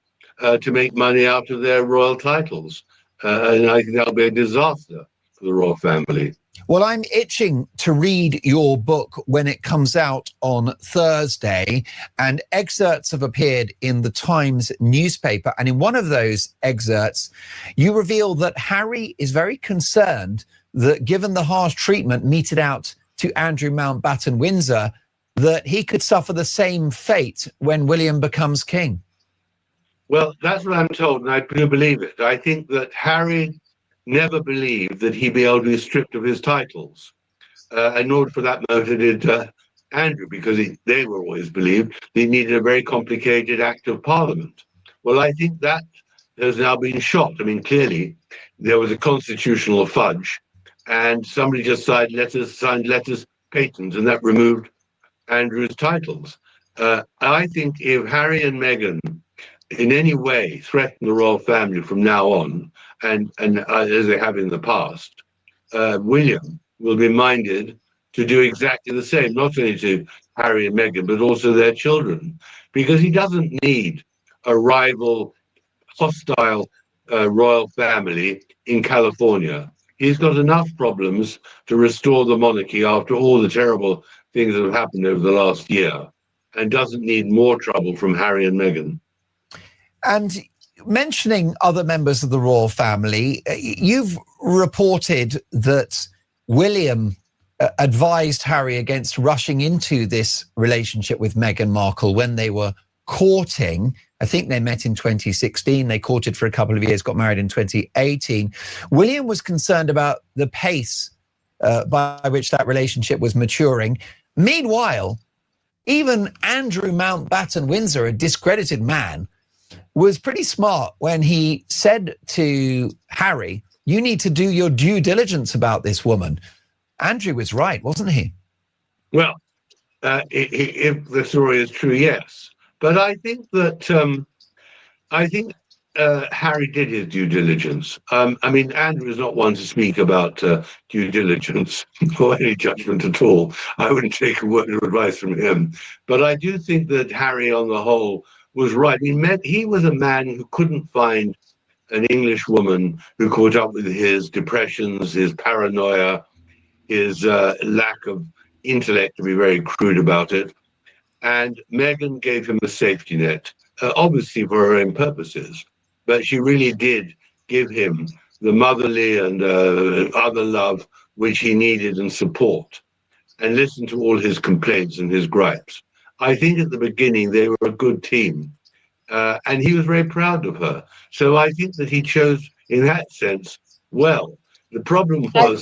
to make money out of their royal titles. And I think that'll be a disaster for the royal family. Well, I'm itching to read your book when it comes out on Thursday, and excerpts have appeared in the Times newspaper. And in one of those excerpts, you reveal that Harry is very concerned that given the harsh treatment meted out to Andrew Mountbatten Windsor, that he could suffer the same fate when William becomes king. Well, that's what I'm told, and I do believe it. I think that Harry never believed that he'd be able to be stripped of his titles. And nor for that matter did Andrew, because they were always believed they needed a very complicated act of parliament. Well, I think that has now been shot. I mean, clearly there was a constitutional fudge, and somebody just signed letters patents, and that removed Andrew's titles. I think if Harry and Meghan in any way threaten the royal family from now on, and as they have in the past, William will be minded to do exactly the same, not only to Harry and Meghan, but also their children, because he doesn't need a rival, hostile royal family in California. He's got enough problems to restore the monarchy after all the terrible things that have happened over the last year, and doesn't need more trouble from Harry and Meghan. And mentioning other members of the royal family, you've reported that William advised Harry against rushing into this relationship with Meghan Markle when they were courting. I think they met in 2016. They courted for a couple of years, got married in 2018. William was concerned about the pace by which that relationship was maturing. Meanwhile, even Andrew Mountbatten Windsor, a discredited man, was pretty smart when he said to Harry, you need to do your due diligence about this woman. Andrew was right, wasn't he? Well, if the story is true, yes. But I think that Harry did his due diligence. I mean, Andrew is not one to speak about due diligence or any judgment at all. I wouldn't take a word of advice from him. But I do think that Harry, on the whole, was right. I mean, he was a man who couldn't find an English woman who caught up with his depressions, his paranoia, his lack of intellect, to be very crude about it. And Meghan gave him a safety net, obviously for her own purposes, but she really did give him the motherly and other love which he needed and support, and listened to all his complaints and his gripes. I think at the beginning they were a good team, and he was very proud of her. So I think that he chose, in that sense, well. The problem was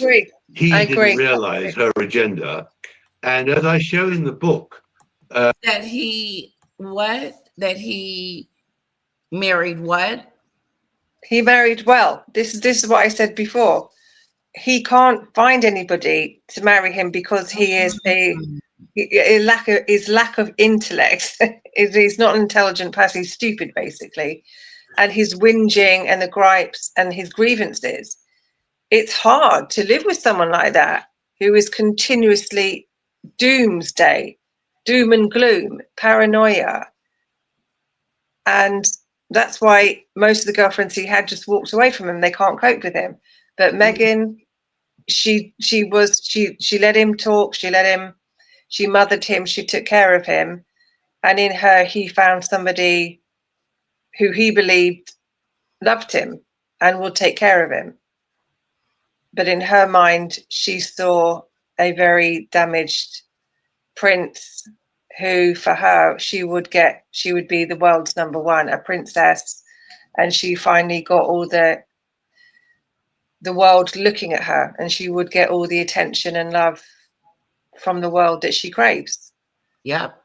he didn't realize her agenda. And as I show in the book, that he married what? He married well. This is what I said before. He can't find anybody to marry him because he is his lack of intellect. He's not an intelligent person. He's stupid, basically, and his whinging and the gripes and his grievances. It's hard to live with someone like that who is continuously doomsday, doom and gloom, paranoia. And that's why most of the girlfriends he had just walked away from him. They can't cope with him. But Meghan, she let him talk, she mothered him, she took care of him. And in her, he found somebody who he believed loved him and would take care of him. But in her mind, she saw a very damaged prince who, for her, she would be the world's number one, a princess. And she finally got all the world looking at her, and she would get all the attention and love from the world that she craves. Yep.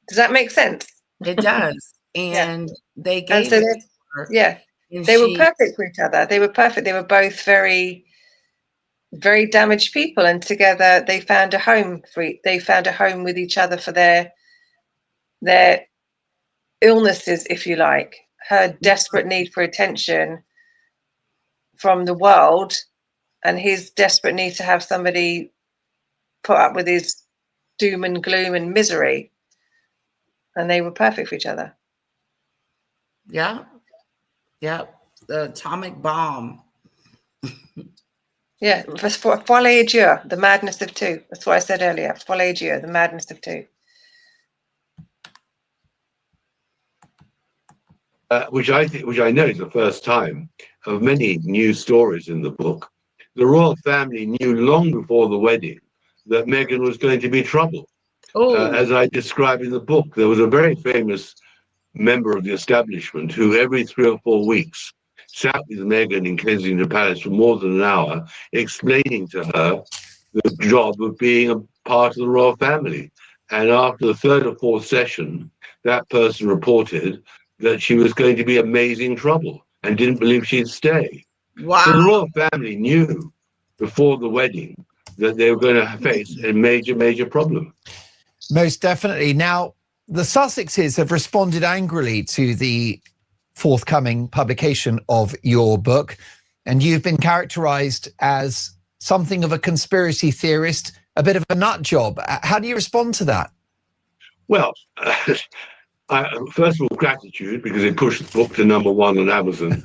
Does that make sense? It does. And they gave and so it to her. Yeah. They were perfect for each other. They were perfect. They were both very, very damaged people, and together they found a home they found a home with each other for their illnesses, if you like. Her desperate need for attention from the world, and his desperate need to have somebody put up with his doom and gloom and misery. And they were perfect for each other. Yeah. Yeah. The atomic bomb. Yeah, folie à deux, the madness of two. That's what I said earlier. Folie à deux, the madness of two. Which I know is the first time of many news stories in the book. The royal family knew long before the wedding that Meghan was going to be trouble. As I describe in the book, there was a very famous member of the establishment who every 3 or 4 weeks sat with Meghan in Kensington Palace for more than an hour, explaining to her the job of being a part of the royal family. And after the 3rd or 4th session, that person reported that she was going to be amazing trouble and didn't believe she'd stay. Wow. So the royal family knew before the wedding that they were going to face a major, major problem. Most definitely. Now, the Sussexes have responded angrily to the forthcoming publication of your book, and you've been characterized as something of a conspiracy theorist, a bit of a nut job. How do you respond to that? Well, first of all, gratitude, because they pushed the book to #1 on Amazon.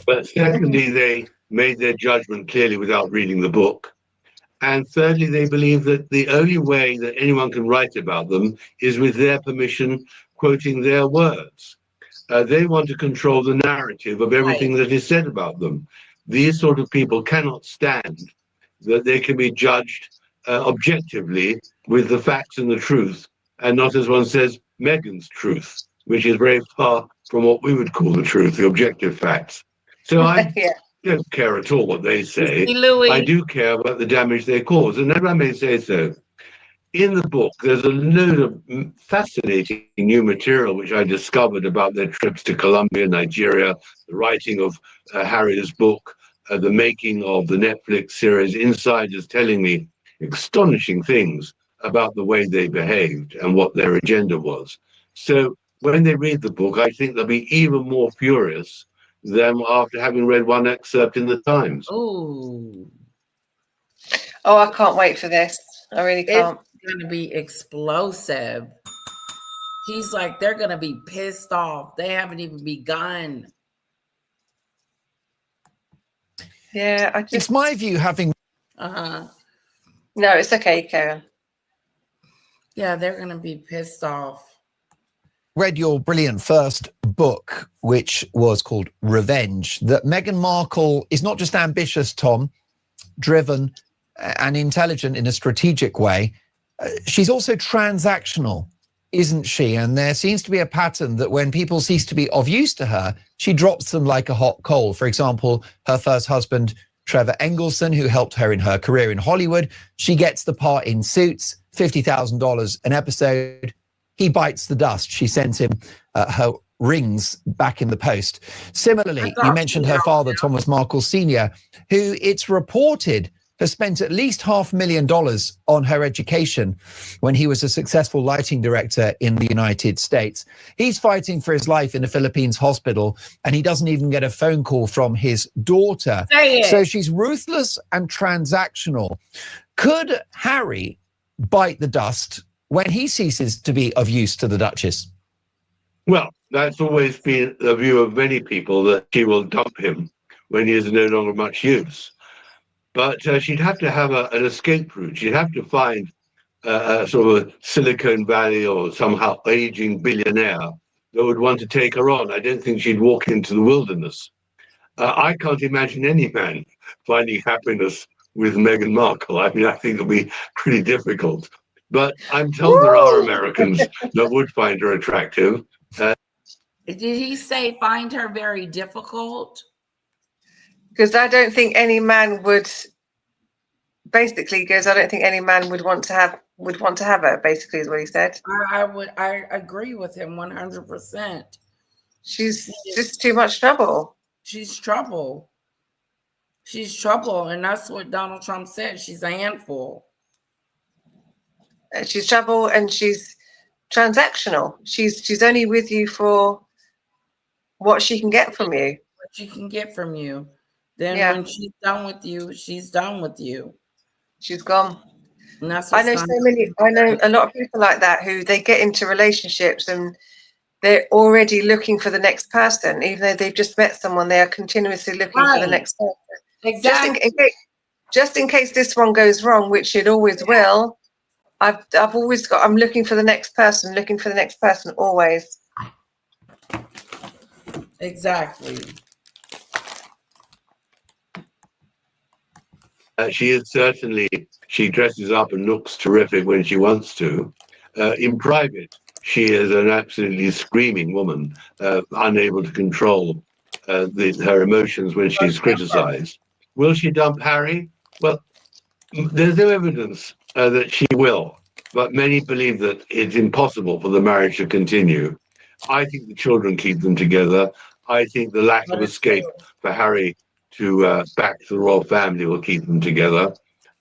But secondly, made their judgment clearly without reading the book. And thirdly, they believe that the only way that anyone can write about them is with their permission, quoting their words. They want to control the narrative of everything that is said about them. These sort of people cannot stand that they can be judged objectively with the facts and the truth, and not, as one says, Mehgan's truth, which is very far from what we would call the truth, the objective facts. So I Yeah. don't care at all what they say. See, Louis? I do care about the damage they cause. And if I may say so, in the book, there's a load of fascinating new material which I discovered about their trips to Colombia, Nigeria, the writing of Harry's book, the making of the Netflix series, insiders telling me astonishing things about the way they behaved and what their agenda was. So when they read the book, I think they'll be even more furious than after having read one excerpt in the Times. Oh, Oh, I can't wait for this. I really can't. it's going to be explosive. He's like, they're going to be pissed off. They haven't even begun. Yeah, I It's just my view, having Uh-huh. no, it's okay, Karen. Yeah, they're going to be pissed off. read your brilliant first book, which was called Revenge, that Meghan Markle is not just ambitious, Tom, driven and intelligent in a strategic way. She's also transactional, isn't she? And there seems to be a pattern that when people cease to be of use to her, she drops them like a hot coal. For example, her first husband, Trevor Engelson, who helped her in her career in Hollywood, she gets the part in Suits, $50,000 an episode. He bites the dust. She sends him her rings back in the post. Similarly, you mentioned her father, Thomas Markle Sr., who it's reported has spent at least $500,000 on her education when he was a successful lighting director in the United States. He's fighting for his life in a Philippines hospital, and he doesn't even get a phone call from his daughter. So she's ruthless and transactional. Could Harry bite the dust when he ceases to be of use to the Duchess? Well, that's always been the view of many people, that she will dump him when he is no longer much use. But she'd have to have an escape route. She'd have to find a sort of Silicon Valley or somehow aging billionaire that would want to take her on. I don't think she'd walk into the wilderness. I can't imagine any man finding happiness with Meghan Markle. I mean, I think it'll be pretty difficult. But I'm told there are Americans that would find her attractive. Did he say find her very difficult? Because I don't think any man would. Basically, goes. I don't think any man would want to have her. Basically, is what he said. I agree with him 100%. She's just too much trouble. She's trouble. She's trouble, and that's what Donald Trump said. She's a handful. She's trouble, and she's transactional. She's only with you for what she can get from you. What she can get from you. Then when she's done with you, she's done with you. She's gone. And that's I know I know a lot of people like that who they get into relationships and they're already looking for the next person, even though they've just met someone. They are continuously looking for the next person. Exactly. Just in case this one goes wrong, which it always will. I'm looking for the next person, always. Exactly. She is certainly, she dresses up and looks terrific when she wants to. In private, she is an absolutely screaming woman, unable to control her emotions when she's criticized. Will she dump Harry? Well, there's no evidence that she will, but many believe that it's impossible for the marriage to continue. I think the children keep them together. I think the lack of escape for Harry to back the royal family will keep them together.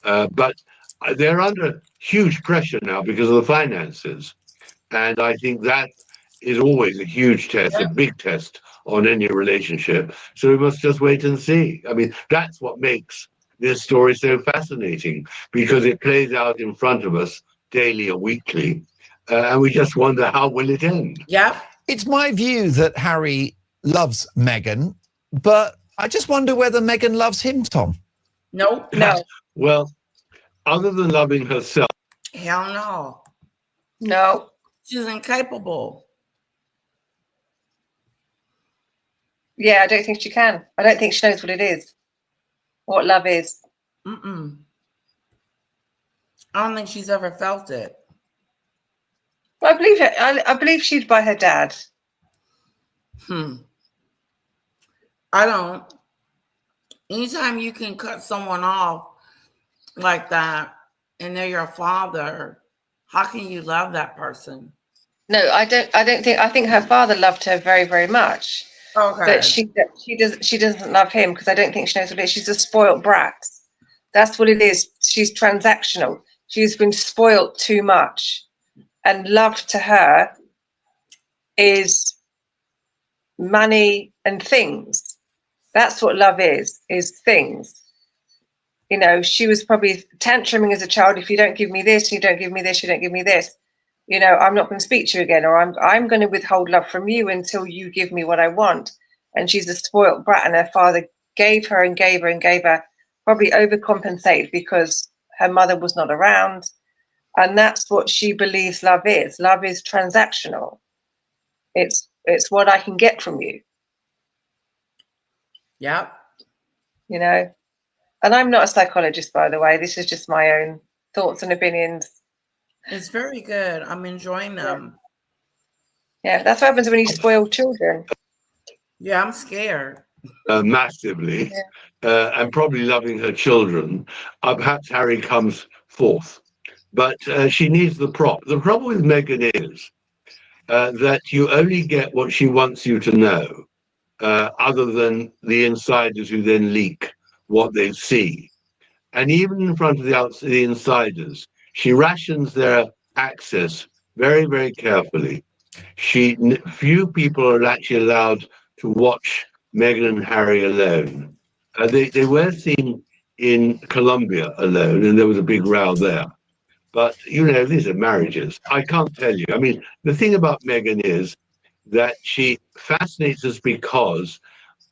But they're under huge pressure now because of the finances. And I think that is always a huge test, a big test on any relationship. So we must just wait and see. I mean, that's what makes this story so fascinating, because it plays out in front of us daily or weekly. And we just wonder, how will it end? Yeah. It's my view that Harry loves Meghan, but I just wonder whether Mehgan loves him, Tom. Nope. No, Well, other than loving herself, Hell no. no. She's incapable. Yeah, I don't think she can. I don't think she knows what it is, what love is. Mm-mm. I don't think she's ever felt it. Well, I believe it. I believe she's by her dad. I don't. Anytime you can cut someone off like that and they're your father, how can you love that person? No, I don't think. I think her father loved her very, very much, Okay. but she doesn't love him because I don't think she knows what it is. She's a spoilt brat. That's what it is. She's transactional. She's been spoilt too much, and love to her is money and things. That's what love is things. You know, she was probably tantruming as a child. If you don't give me this, you don't give me this, you don't give me this, you know, I'm not going to speak to you again, or I'm going to withhold love from you until you give me what I want. And she's a spoilt brat, and her father gave her and gave her and gave her, probably overcompensated because her mother was not around. And that's what she believes love is. Love is transactional. It's what I can get from you. Yep. You know, and I'm not a psychologist, by the way. This is just my own thoughts and opinions. It's very good. I'm enjoying them. Yeah, that's what happens when you spoil children. Yeah, I'm scared. massively, and probably loving her children. Perhaps Harry comes fourth, but she needs the prop. The problem with Mehgan is that you only get what she wants you to know, other than the insiders who then leak what they see. And even in front of the insiders, she rations their access very, very carefully. Few people are actually allowed to watch Meghan and Harry alone. They were seen in Colombia alone, and there was a big row there. But, you know, these are marriages. I can't tell you. I mean, the thing about Meghan is that she fascinates us because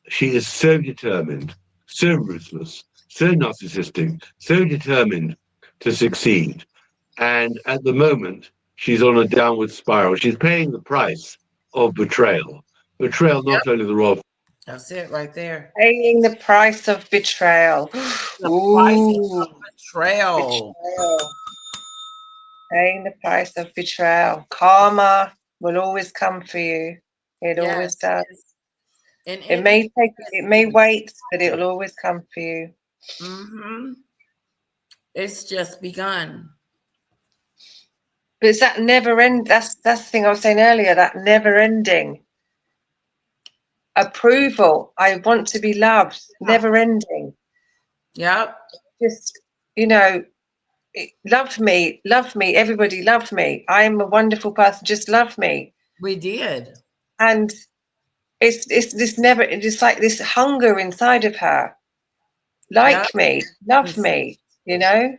she is so determined, so ruthless, so narcissistic, so determined to succeed. And at the moment, she's on a downward spiral. She's paying the price of betrayal. Betrayal, not only the royal. That's it right there. Paying the price of betrayal. The Ooh, price of betrayal. betrayal. Paying the price of betrayal. Karma will always come for you. It always does. And It may wait, but it will always come for you. Mm-hmm. It's just begun. But it's that never end. That's the thing I was saying earlier. That never ending approval. I want to be loved. Never ending. Yep. Just, you know, love me. Everybody love me. I'm a wonderful person. Just love me. We did. And it's this never. It's like this hunger inside of her. Like me, love me. You know.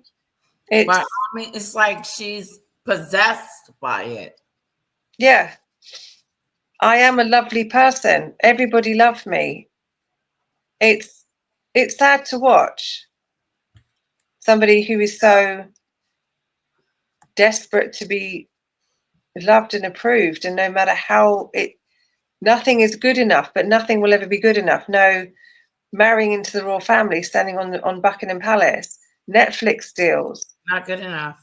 But I mean, it's like she's possessed by it. Yeah. I am a lovely person. Everybody love me. It's sad to watch somebody who is so desperate to be loved and approved, and no matter how nothing is good enough, but nothing will ever be good enough. No, marrying into the royal family, standing on Buckingham Palace, Netflix deals, not good enough.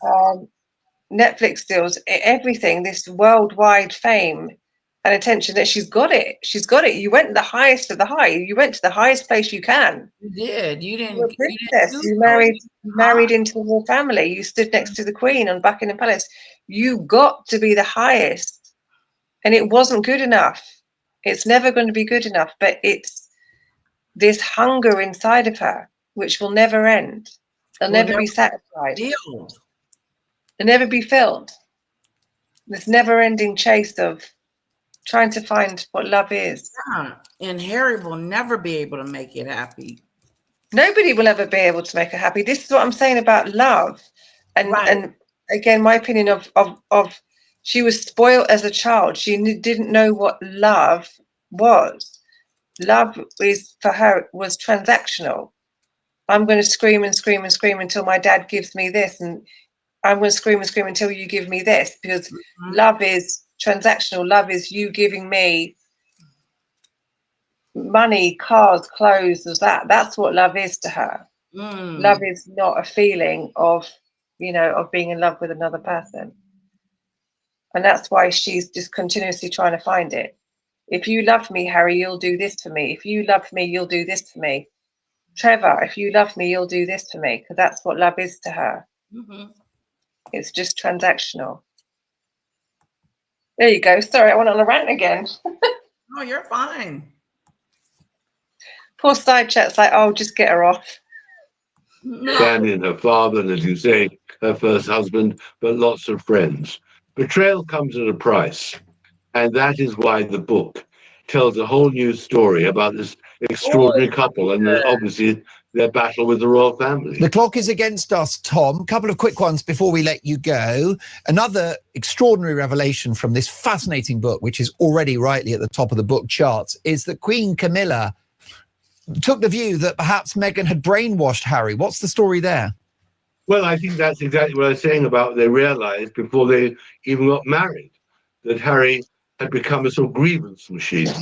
Netflix deals, everything, this worldwide fame and attention, that she's got it. You went the highest of the high. You went to the highest place you can. You did. You didn't. You're a princess. You married into the royal family. You stood next to the Queen on Buckingham Palace. You got to be the highest, and it wasn't good enough. It's never going to be good enough. But it's this hunger inside of her which will never end. They'll never be satisfied. Filled. They'll never be filled. This never-ending chase of trying to find what love is. Yeah. And Harry will never be able to make it happy. Nobody will ever be able to make her happy. This is what I'm saying about love. And again, my opinion of she was spoiled as a child. She didn't know what love was. love is for her was transactional. I'm going to scream and scream and scream until my dad gives me this, and I'm going to scream and scream until you give me this, because love is transactional. Love is you giving me money, cars, clothes, that's what love is to her. Love is not a feeling of, you know, of being in love with another person. And that's why she's just continuously trying to find it. If you love me, Harry, you'll do this for me. If you love me, you'll do this for me. Trevor, if you love me, you'll do this for me, because that's what love is to her. It's just transactional. There you go. Sorry, I went on a rant again. Oh, you're fine. Poor side chat's like, oh, just get her off. Family and her father, and as you say, her first husband, but lots of friends. Betrayal comes at a price. And that is why the book tells a whole new story about this extraordinary couple and obviously their battle with the royal family. The clock is against us, Tom. Couple of quick ones before we let you go. Another extraordinary revelation from this fascinating book, which is already rightly at the top of the book charts, is that Queen Camilla took the view that perhaps Meghan had brainwashed Harry. What's the story there? Well, I think that's exactly what I was saying about they realized before they even got married that Harry had become a sort of grievance machine.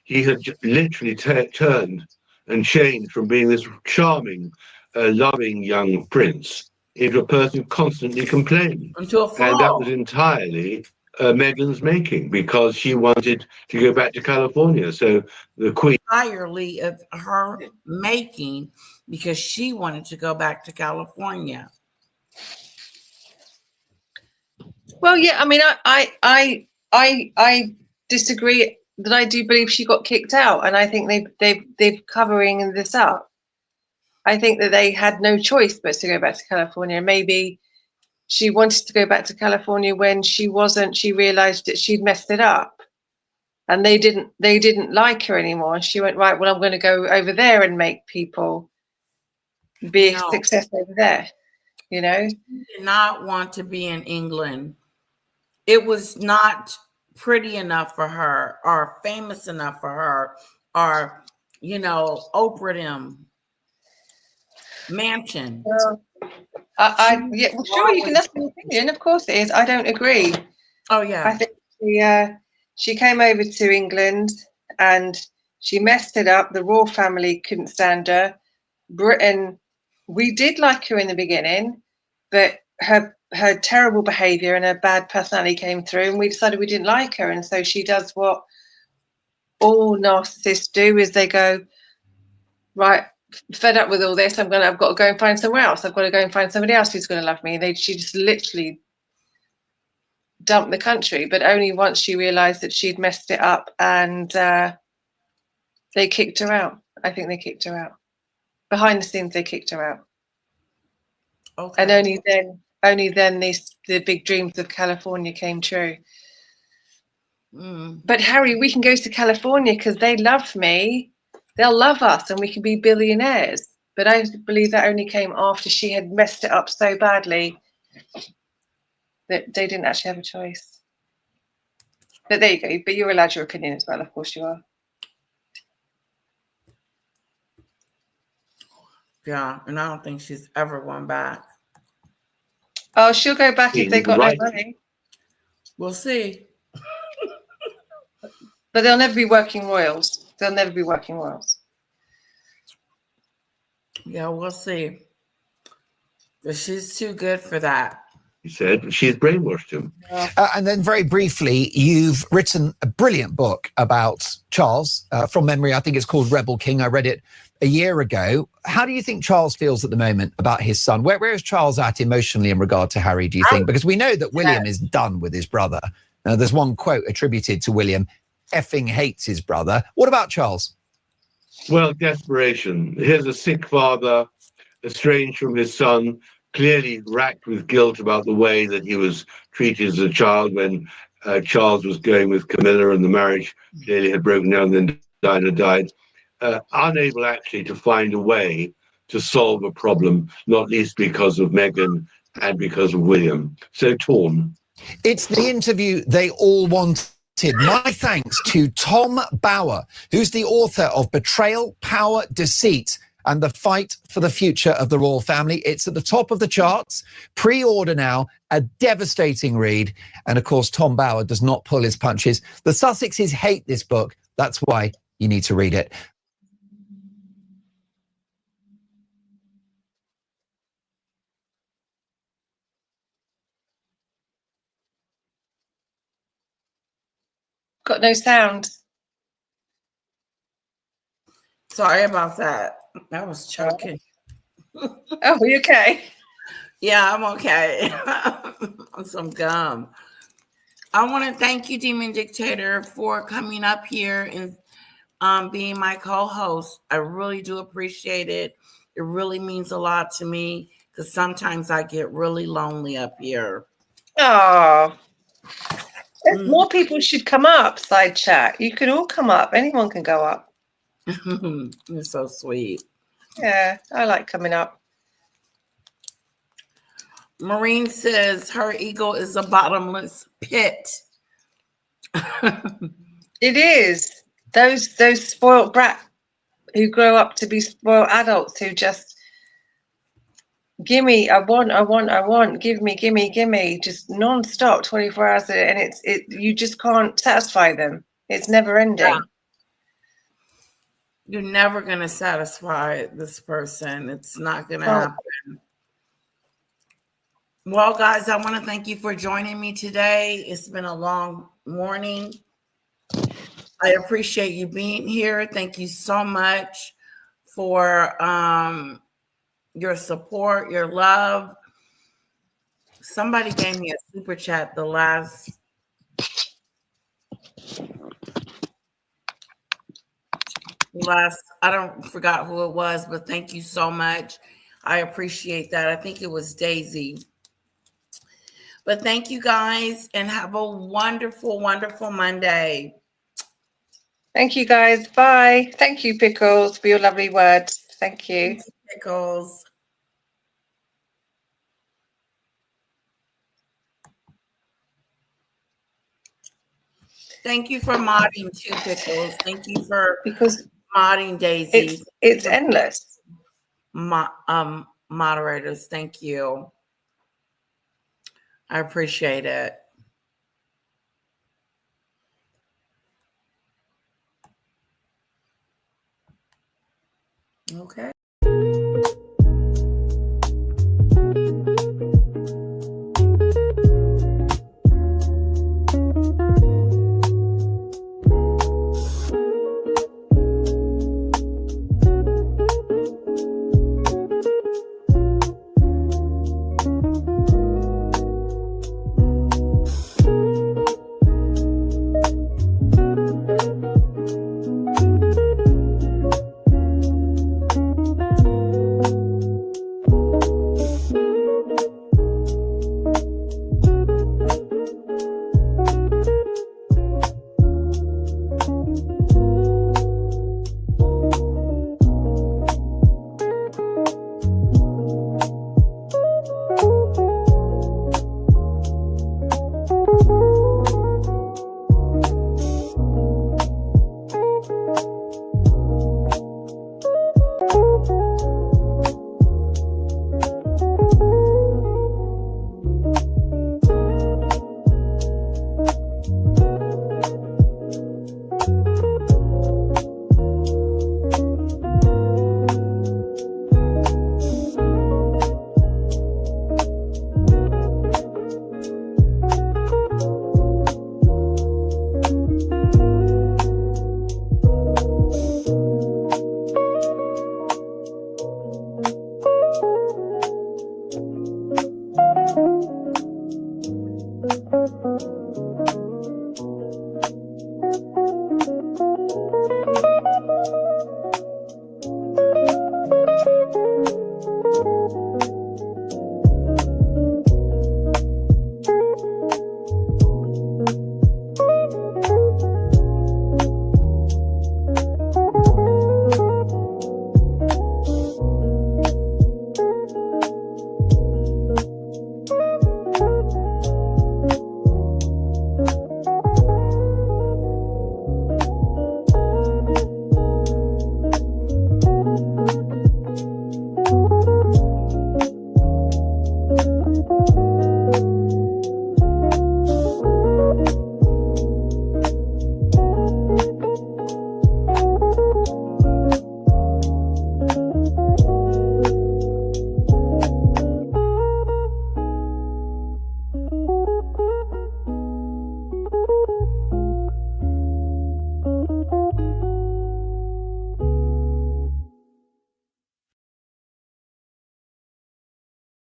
He had literally turned and changed from being this charming, loving young prince into a person who constantly complained. Into a And that was entirely Meghan's making, because she wanted to go back to California. So the Queen... Entirely of her making, because she wanted to go back to California. Well, yeah, I mean, I disagree. That I do believe she got kicked out, and I think they've covering this up. I think that they had no choice but to go back to California. Maybe she wanted to go back to California when she realized that she'd messed it up, and they didn't like her anymore. And she went, right, well, I'm going to go over there and make people be a success over there. You know, she did not want to be in England. It was not pretty enough for her, or famous enough for her, or, you know, Oprah mansion. Well, yeah, well, sure, you can. That's my opinion. Of course it is. I don't agree. Oh yeah. I think she came over to England and she messed it up. The royal family couldn't stand her. Britain, we did like her in the beginning, but her terrible behaviour and her bad personality came through, and we decided we didn't like her. And so she does what all narcissists do: is they go, right, fed up with all this, I've got to go and find somewhere else. I've got to go and find somebody else who's going to love me. She just literally dumped the country, but only once she realised that she'd messed it up, and they kicked her out. I think they kicked her out. Behind the scenes, they kicked her out. Okay. And only then the big dreams of California came true. But Harry, we can go to California because they love me. They'll love us and we can be billionaires. But I believe that only came after she had messed it up so badly that they didn't actually have a choice. But there you go. But you're allowed your opinion as well. Of course you are. Yeah, and I don't think she's ever going back. Oh, she'll go back if they got no money. We'll see. But they'll never be working royals. They'll never be working royals. Yeah, we'll see. But she's too good for that. He said she's brainwashed him. And then very briefly, you've written a brilliant book about Charles. From memory, I think it's called Rebel King. I read it a year ago. How do you think Charles feels at the moment about his son? Where is Charles at emotionally in regard to Harry, do you think? Because we know that William is done with his brother. There's one quote attributed to William: effing hates his brother. What about Charles? Well, desperation. Here's a sick father, estranged from his son, clearly racked with guilt about the way that he was treated as a child when Charles was going with Camilla, and the marriage clearly had broken down, then died. Unable actually to find a way to solve a problem, not least because of Meghan and because of William. So torn. It's the interview they all want My thanks to Tom Bauer, who's the author of Betrayal, Power, Deceit, and the Fight for the Future of the Royal Family. It's at the top of the charts. Pre-order now. A devastating read. And of course, Tom Bauer does not pull his punches. The Sussexes hate this book. That's why you need to read it. Got no sound. Sorry about that. I was choking. Oh, are you okay? Yeah, I'm okay. On some gum. I want to thank you, Demon Dictator, for coming up here and being my co-host. I really do appreciate it. It really means a lot to me because sometimes I get really lonely up here. Oh, more people should come up. Side chat. You can all come up. Anyone can go up. You're so sweet. Yeah, I like coming up. Maureen says her ego is a bottomless pit. It is. Those spoiled brat who grow up to be spoiled adults who just gimme, I want, give me, just non-stop 24 hours a day, and you just can't satisfy them. It's never ending. Yeah. You're never going to satisfy this person. It's not going to happen. Well, guys, I want to thank you for joining me today. It's been a long morning. I appreciate you being here. Thank you so much for your support, your love. Somebody gave me a super chat the last I don't forgot who it was, but thank you so much. I appreciate that. I think it was Daisy. But thank you guys and have a wonderful, wonderful Monday. Thank you guys. Bye. Thank you, Pickles, for your lovely words. Thank you. Thank you, Pickles. Thank you for modding too, Pickles. Thank you for modding, Daisy. It's endless. Moderators, thank you. I appreciate it. Okay.